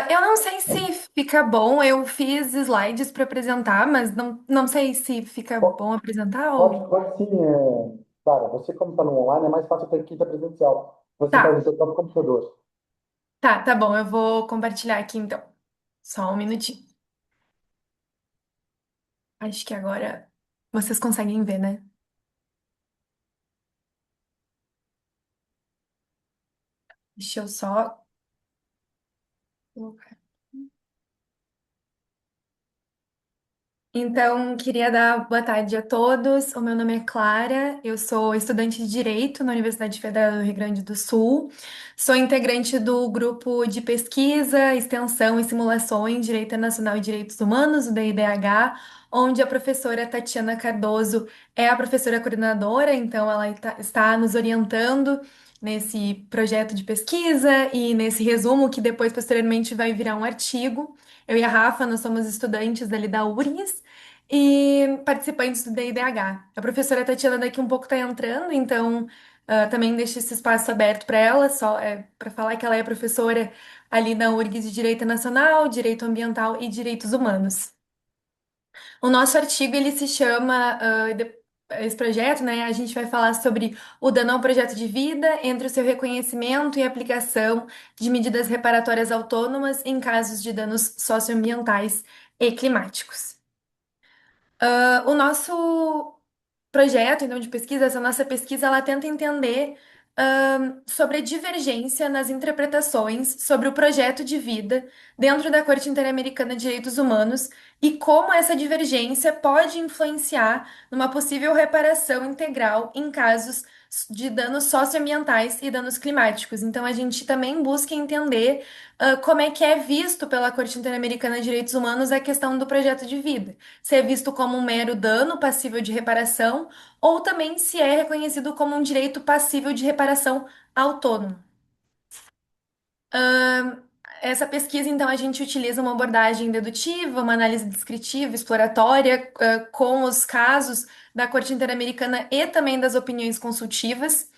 Eu não sei se fica bom, eu fiz slides para apresentar, mas não sei se fica bom apresentar ou. Pode sim, Clara, você como está no online, é mais fácil ter que ir presencial. Você faz Tá, o seu próprio computador. tá bom, eu vou compartilhar aqui então. Só um minutinho. Acho que agora vocês conseguem ver, né? Deixa eu só colocar. Então, queria dar boa tarde a todos. O meu nome é Clara, eu sou estudante de Direito na Universidade Federal do Rio Grande do Sul. Sou integrante do grupo de pesquisa, extensão e simulação em Direito Internacional e Direitos Humanos, o DIDH, onde a professora Tatiana Cardoso é a professora coordenadora, então ela está nos orientando nesse projeto de pesquisa e nesse resumo que depois, posteriormente, vai virar um artigo. Eu e a Rafa, nós somos estudantes ali da URGS e participantes do DIDH. A professora Tatiana daqui um pouco está entrando, então também deixo esse espaço aberto para ela, só para falar que ela é professora ali na URGS de Direito Nacional, Direito Ambiental e Direitos Humanos. O nosso artigo, ele se chama, esse projeto, né, a gente vai falar sobre o dano ao projeto de vida entre o seu reconhecimento e aplicação de medidas reparatórias autônomas em casos de danos socioambientais e climáticos. O nosso projeto, então, de pesquisa, essa nossa pesquisa, ela tenta entender sobre a divergência nas interpretações sobre o projeto de vida dentro da Corte Interamericana de Direitos Humanos e como essa divergência pode influenciar numa possível reparação integral em casos de danos socioambientais e danos climáticos. Então, a gente também busca entender como é que é visto pela Corte Interamericana de Direitos Humanos a questão do projeto de vida. Se é visto como um mero dano passível de reparação ou também se é reconhecido como um direito passível de reparação autônomo. Essa pesquisa, então, a gente utiliza uma abordagem dedutiva, uma análise descritiva, exploratória, com os casos da Corte Interamericana e também das opiniões consultivas,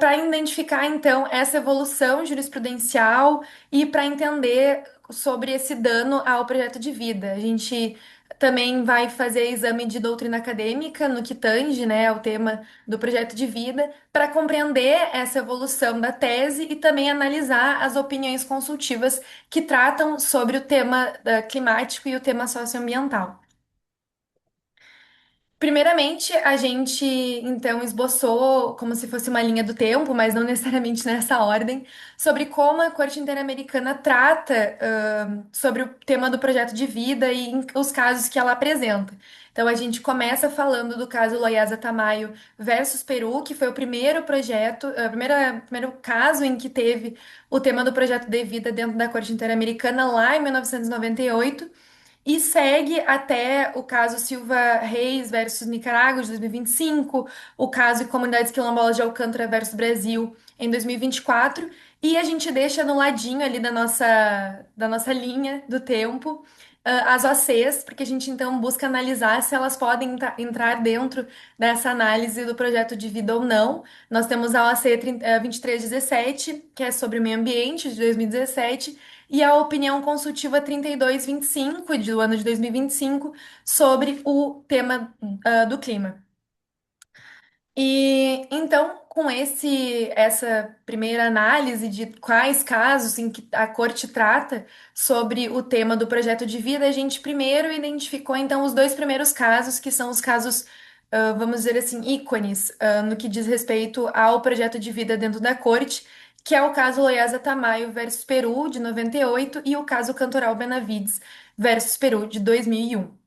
para identificar, então, essa evolução jurisprudencial e para entender sobre esse dano ao projeto de vida. A gente também vai fazer exame de doutrina acadêmica no que tange, né, ao tema do projeto de vida, para compreender essa evolução da tese e também analisar as opiniões consultivas que tratam sobre o tema climático e o tema socioambiental. Primeiramente, a gente então esboçou como se fosse uma linha do tempo, mas não necessariamente nessa ordem, sobre como a Corte Interamericana trata sobre o tema do projeto de vida e os casos que ela apresenta. Então, a gente começa falando do caso Loayza Tamayo versus Peru, que foi o primeiro projeto, primeiro caso em que teve o tema do projeto de vida dentro da Corte Interamericana lá em 1998. E segue até o caso Silva Reis versus Nicarágua, de 2025, o caso Comunidades Quilombolas de Alcântara versus Brasil, em 2024, E a gente deixa no ladinho ali da nossa linha do tempo, as OCs, porque a gente então busca analisar se elas podem entrar dentro dessa análise do projeto de vida ou não. Nós temos a OC 2317, que é sobre o meio ambiente, de 2017, e a opinião consultiva 3225, do ano de 2025, sobre o tema, do clima. E então, com essa primeira análise de quais casos em que a corte trata sobre o tema do projeto de vida, a gente primeiro identificou então os dois primeiros casos, que são os casos, vamos dizer assim, ícones, no que diz respeito ao projeto de vida dentro da corte, que é o caso Loyasa Tamayo versus Peru, de 98, e o caso Cantoral Benavides versus Peru, de 2001.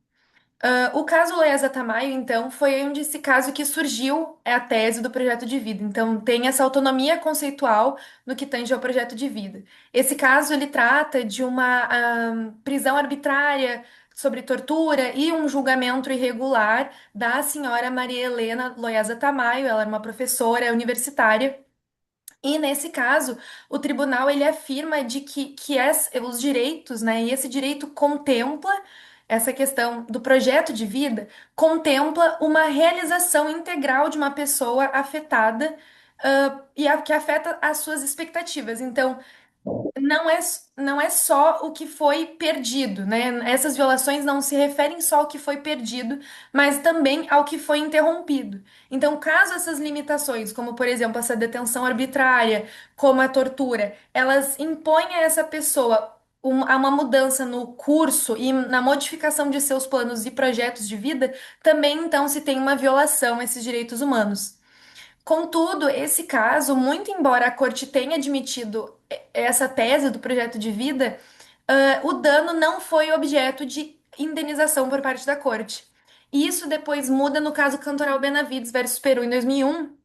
O caso Loyasa Tamayo, então, foi onde esse caso que surgiu a tese do projeto de vida. Então, tem essa autonomia conceitual no que tange ao projeto de vida. Esse caso, ele trata de uma prisão arbitrária sobre tortura e um julgamento irregular da senhora Maria Helena Loyasa Tamayo. Ela era uma professora universitária. E nesse caso, o tribunal ele afirma de que os direitos, né, e esse direito contempla essa questão do projeto de vida, contempla uma realização integral de uma pessoa afetada, que afeta as suas expectativas. Então, não é só o que foi perdido, né? Essas violações não se referem só ao que foi perdido, mas também ao que foi interrompido. Então, caso essas limitações, como por exemplo essa detenção arbitrária, como a tortura, elas impõem a essa pessoa a uma mudança no curso e na modificação de seus planos e projetos de vida, também então se tem uma violação a esses direitos humanos. Contudo, esse caso, muito embora a corte tenha admitido essa tese do projeto de vida, o dano não foi objeto de indenização por parte da corte. E isso depois muda no caso Cantoral Benavides versus Peru em 2001,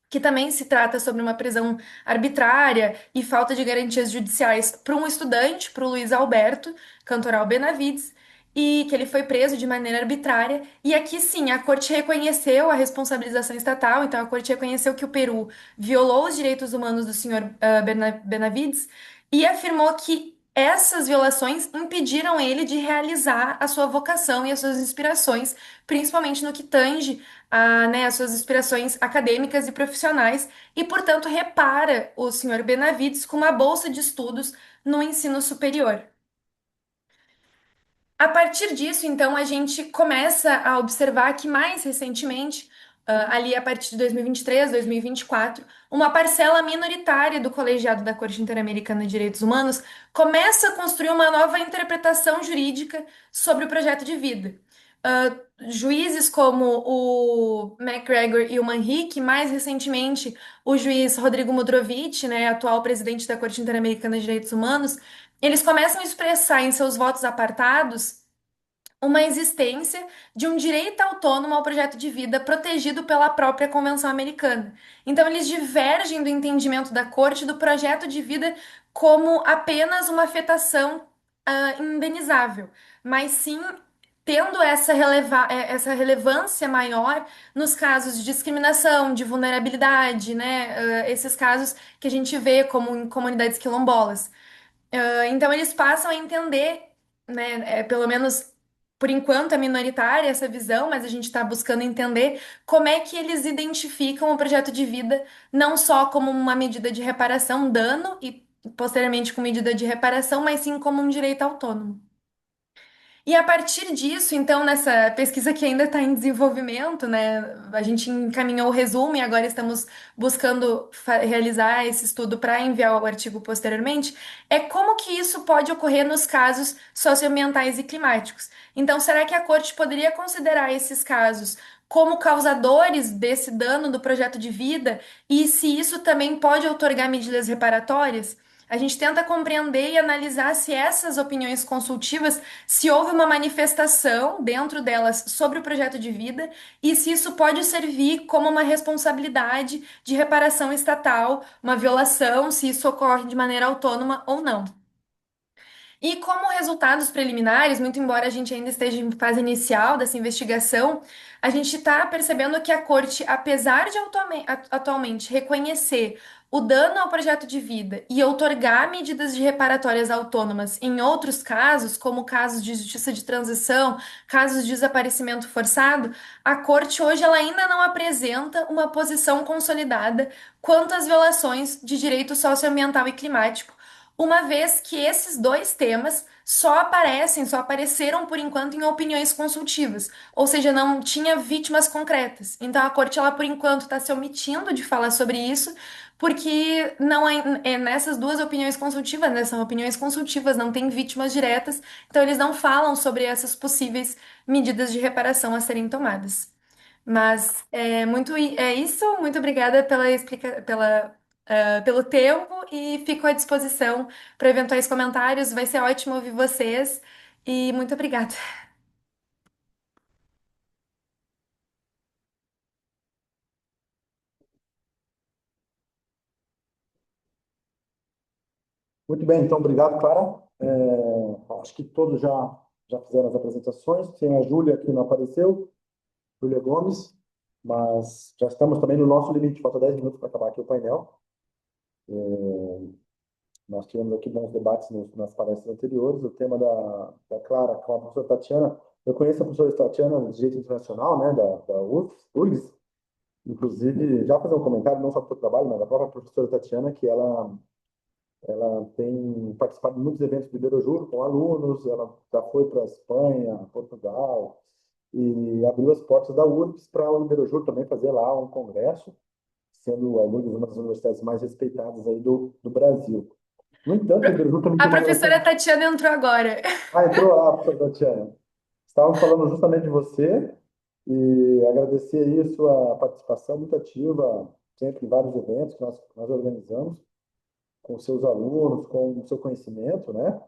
que também se trata sobre uma prisão arbitrária e falta de garantias judiciais para um estudante, para o Luiz Alberto Cantoral Benavides, e que ele foi preso de maneira arbitrária. E aqui sim, a corte reconheceu a responsabilização estatal, então a corte reconheceu que o Peru violou os direitos humanos do senhor Benavides e afirmou que essas violações impediram ele de realizar a sua vocação e as suas inspirações, principalmente no que tange né, as suas inspirações acadêmicas e profissionais, e, portanto, repara o senhor Benavides com uma bolsa de estudos no ensino superior. A partir disso, então, a gente começa a observar que mais recentemente, ali a partir de 2023, 2024, uma parcela minoritária do colegiado da Corte Interamericana de Direitos Humanos começa a construir uma nova interpretação jurídica sobre o projeto de vida. Juízes como o McGregor e o Manrique, mais recentemente o juiz Rodrigo Modrovic, né, atual presidente da Corte Interamericana de Direitos Humanos, eles começam a expressar em seus votos apartados uma existência de um direito autônomo ao projeto de vida protegido pela própria Convenção Americana. Então, eles divergem do entendimento da Corte do projeto de vida como apenas uma afetação indenizável, mas sim tendo essa relevância maior nos casos de discriminação, de vulnerabilidade, né? Esses casos que a gente vê como em comunidades quilombolas. Então eles passam a entender, né, pelo menos por enquanto é minoritária essa visão, mas a gente está buscando entender como é que eles identificam o projeto de vida não só como uma medida de reparação, dano, e posteriormente com medida de reparação, mas sim como um direito autônomo. E a partir disso, então, nessa pesquisa que ainda está em desenvolvimento, né, a gente encaminhou o resumo e agora estamos buscando realizar esse estudo para enviar o artigo posteriormente, é como que isso pode ocorrer nos casos socioambientais e climáticos. Então, será que a Corte poderia considerar esses casos como causadores desse dano do projeto de vida e se isso também pode outorgar medidas reparatórias? A gente tenta compreender e analisar se essas opiniões consultivas, se houve uma manifestação dentro delas sobre o projeto de vida e se isso pode servir como uma responsabilidade de reparação estatal, uma violação, se isso ocorre de maneira autônoma ou não. E como resultados preliminares, muito embora a gente ainda esteja em fase inicial dessa investigação, a gente está percebendo que a Corte, apesar de atualmente reconhecer o dano ao projeto de vida e outorgar medidas de reparatórias autônomas em outros casos, como casos de justiça de transição, casos de desaparecimento forçado, a Corte hoje ela ainda não apresenta uma posição consolidada quanto às violações de direito socioambiental e climático, uma vez que esses dois temas só apareceram por enquanto em opiniões consultivas, ou seja, não tinha vítimas concretas. Então a corte, ela por enquanto está se omitindo de falar sobre isso, porque não é nessas duas opiniões consultivas, né, são opiniões consultivas, não tem vítimas diretas, então eles não falam sobre essas possíveis medidas de reparação a serem tomadas. Mas é isso. Muito obrigada pelo tempo e fico à disposição para eventuais comentários. Vai ser ótimo ouvir vocês e muito obrigada. Muito bem, então, obrigado, Clara. Acho que todos já fizeram as apresentações. Tem a Júlia, que não apareceu, Júlia Gomes, mas já estamos também no nosso limite, falta 10 minutos para acabar aqui o painel. Nós tivemos aqui bons debates nas palestras anteriores. O tema da Clara com a professora Tatiana, eu conheço a professora Tatiana de Direito Internacional, né, da URGS, inclusive, já fazer um comentário, não só do seu trabalho, mas da própria professora Tatiana, que ela tem participado de muitos eventos de Iberojur com alunos, ela já foi para a Espanha, Portugal, e abriu as portas da URGS para o Iberojur também fazer lá um congresso, sendo a URGS uma das universidades mais respeitadas aí do Brasil. No entanto, o Iberojur também A tem uma professora relação... Tatiana entrou agora. Ah, entrou lá, professora Tatiana. Estávamos falando justamente de você e agradecer aí a sua participação muito ativa, sempre em vários eventos que nós organizamos, com seus alunos, com o seu conhecimento, né?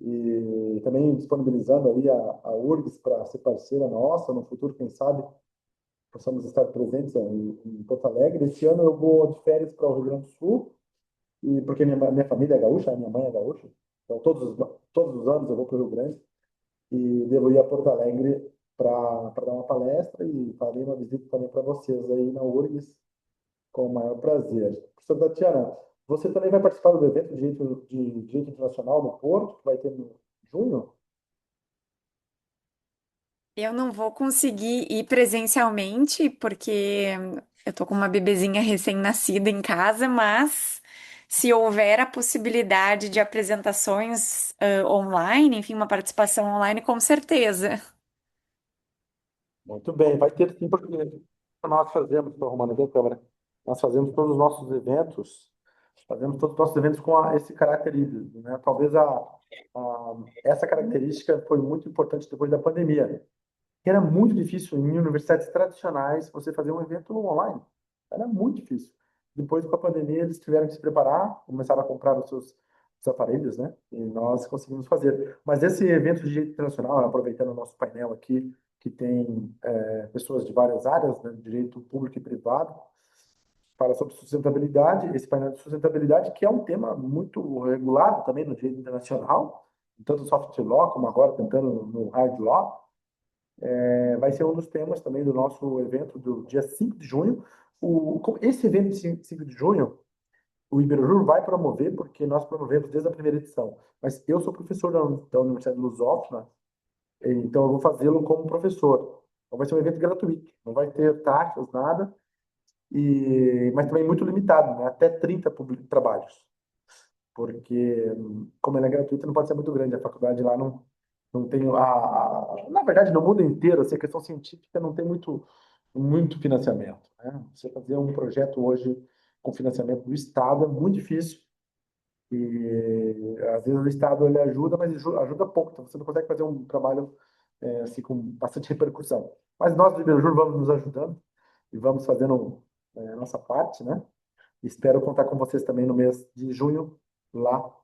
E também disponibilizando aí a URGS para ser parceira nossa, no futuro, quem sabe, possamos estar presentes em Porto Alegre. Esse ano eu vou de férias para o Rio Grande do Sul, e porque minha família é gaúcha, minha mãe é gaúcha, então todos os anos eu vou para o Rio Grande e devo ir a Porto Alegre para dar uma palestra e farei uma visita também para vocês aí na URGS, com o maior prazer. Professora Tatiana, você também vai participar do evento de Direito Internacional no Porto, que vai ter em junho? Eu não vou conseguir ir presencialmente, porque eu tô com uma bebezinha recém-nascida em casa, mas se houver a possibilidade de apresentações, online, enfim, uma participação online, com certeza. Muito bem, vai ter sim, porque nós fazemos, estou arrumando aqui a câmera, nós fazemos todos os nossos eventos com esse caráter híbrido, né? Talvez essa característica foi muito importante depois da pandemia. Era muito difícil em universidades tradicionais você fazer um evento online. Era muito difícil. Depois, com a pandemia, eles tiveram que se preparar, começaram a comprar os aparelhos, né? E nós conseguimos fazer. Mas esse evento de direito internacional, aproveitando o nosso painel aqui, que tem pessoas de várias áreas, né? Direito público e privado, fala sobre sustentabilidade, esse painel de sustentabilidade, que é um tema muito regulado também no direito internacional, tanto no soft law como agora tentando no hard law. Vai ser um dos temas também do nosso evento do dia 5 de junho. Esse evento de 5 de junho, o Iberojur vai promover, porque nós promovemos desde a primeira edição. Mas eu sou professor da Universidade de Lusófona, então eu vou fazê-lo como professor. Então vai ser um evento gratuito, não vai ter taxas, nada, mas também muito limitado, né? Até 30 trabalhos. Porque, como ela é gratuita, não pode ser muito grande. A faculdade lá não tem na verdade, no mundo inteiro, assim, a questão científica não tem muito financiamento, né? Você fazer um projeto hoje com financiamento do Estado é muito difícil e às vezes o Estado ele ajuda, mas ajuda pouco, então você não consegue fazer um trabalho assim com bastante repercussão. Mas nós do Iberjur vamos nos ajudando e vamos fazendo a nossa parte, né? Espero contar com vocês também no mês de junho lá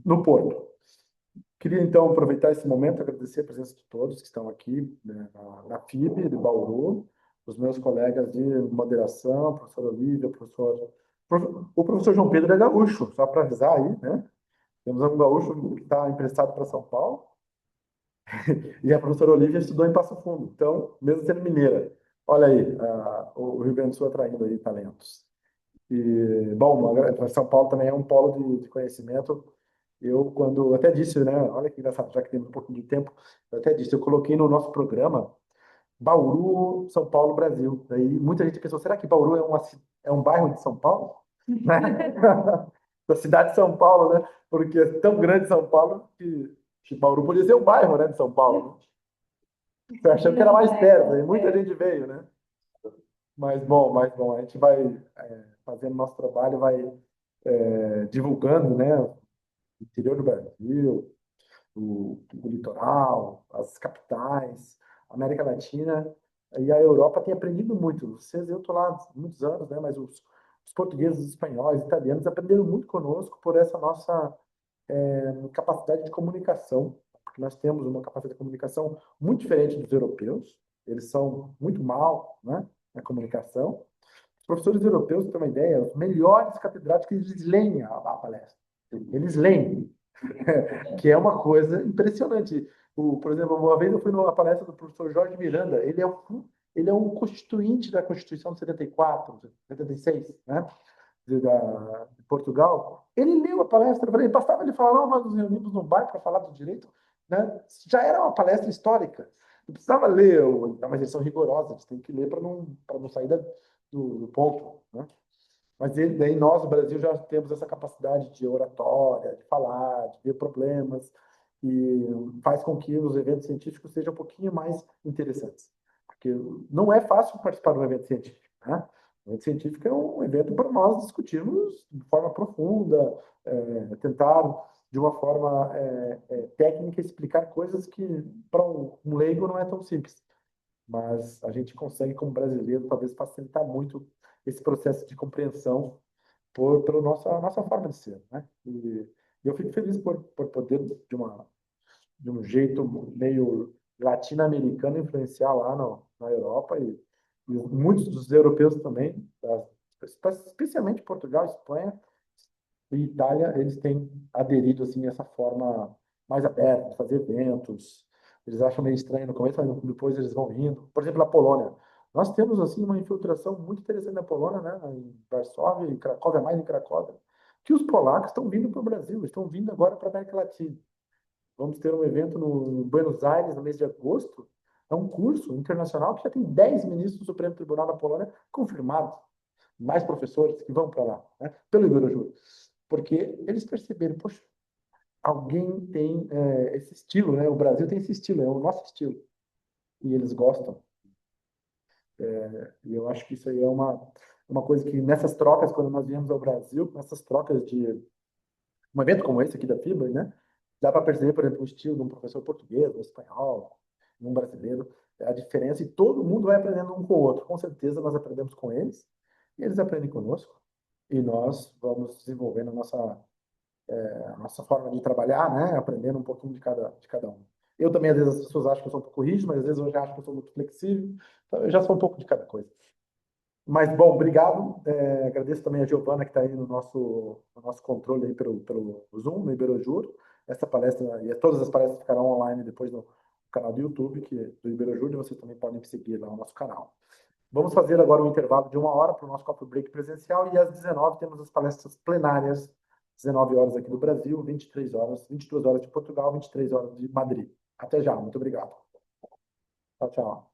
no Porto. Queria, então, aproveitar esse momento e agradecer a presença de todos que estão aqui, né, na FIB de Bauru, os meus colegas de moderação, professor Olívia, o professor João Pedro é gaúcho, só para avisar aí, né? Temos um gaúcho que está emprestado para São Paulo e a professora Olivia estudou em Passo Fundo. Então, mesmo sendo mineira, olha aí, o Rio Grande do Sul atraindo aí talentos. E, bom, São Paulo também é um polo de conhecimento. Eu, quando, até disse, né? Olha que engraçado, já que temos um pouquinho de tempo, eu até disse, eu coloquei no nosso programa Bauru, São Paulo, Brasil. Daí muita gente pensou, será que Bauru é um bairro de São Paulo? Né? Da cidade de São Paulo, né? Porque é tão grande São Paulo que Bauru podia ser um bairro, né, de São Paulo. Né? Eu achei que era mais perto, aí muita gente veio, né? Mas bom, a gente vai fazendo nosso trabalho, vai divulgando, né, o interior do Brasil, o litoral, as capitais, a América Latina e a Europa tem aprendido muito. Vocês, eu estou lá há muitos anos, né, mas os portugueses, os espanhóis, os italianos aprenderam muito conosco por essa nossa capacidade de comunicação, porque nós temos uma capacidade de comunicação muito diferente dos europeus. Eles são muito mal, né, na comunicação. Os professores europeus, para ter uma ideia, os melhores catedráticos, eles leem a palestra. Eles leem, que é uma coisa impressionante. Por exemplo, uma vez eu fui numa palestra do professor Jorge Miranda, ele é um constituinte da Constituição de 74, 76, né? De Portugal. Ele leu a palestra, eu falei, bastava ele falar, não, nós nos reunimos num bar para falar do direito, né? Já era uma palestra histórica. Não precisava ler, mas eles são rigorosos, tem que ler para não sair do ponto, né? Mas daí nós, no Brasil, já temos essa capacidade de oratória, de falar, de ver problemas, e faz com que os eventos científicos sejam um pouquinho mais interessantes. Porque não é fácil participar de um evento científico, né? O evento científico é um evento para nós discutirmos de forma profunda, tentar, de uma forma técnica, explicar coisas que, para um leigo, não é tão simples. Mas a gente consegue, como brasileiro, talvez facilitar muito esse processo de compreensão pela nossa forma de ser, né? E eu fico feliz por poder, de um jeito meio latino-americano, influenciar lá na Europa e muitos dos europeus também, especialmente Portugal, Espanha e Itália, eles têm aderido assim a essa forma mais aberta de fazer eventos. Eles acham meio estranho no começo, mas depois eles vão indo. Por exemplo, na Polônia. Nós temos assim uma infiltração muito interessante na Polônia, né? Em Varsóvia, em Cracóvia, mais em Cracóvia, que os polacos estão vindo para o Brasil, estão vindo agora para a América Latina. Vamos ter um evento no Buenos Aires no mês de agosto. É um curso internacional que já tem 10 ministros do Supremo Tribunal da Polônia confirmados, mais professores que vão para lá, né? Pelo Iberojur. Porque eles perceberam, poxa, alguém tem esse estilo, né? O Brasil tem esse estilo, é o nosso estilo. E eles gostam. E eu acho que isso aí é uma coisa que nessas trocas, quando nós viemos ao Brasil, nessas trocas de um evento como esse aqui da FIBA, né? Dá para perceber, por exemplo, o estilo de um professor português, um espanhol, um brasileiro, a diferença, e todo mundo vai aprendendo um com o outro. Com certeza nós aprendemos com eles, e eles aprendem conosco, e nós vamos desenvolvendo a nossa forma de trabalhar, né? Aprendendo um pouquinho de cada um. Eu também, às vezes, as pessoas acham que eu sou um pouco rígido, mas às vezes eu já acho que eu sou muito flexível, então eu já sou um pouco de cada coisa. Mas, bom, obrigado. Agradeço também a Giovana, que está aí no nosso controle aí pelo Zoom, no Iberojur. Essa palestra, e todas as palestras ficarão online depois no canal do YouTube, do Iberojur, e vocês também podem seguir lá no nosso canal. Vamos fazer agora um intervalo de 1 hora para o nosso coffee break presencial, e às 19 temos as palestras plenárias, 19 horas aqui do Brasil, 23 horas, 22 horas de Portugal, 23 horas de Madrid. Até já, muito obrigado. Tchau, tchau.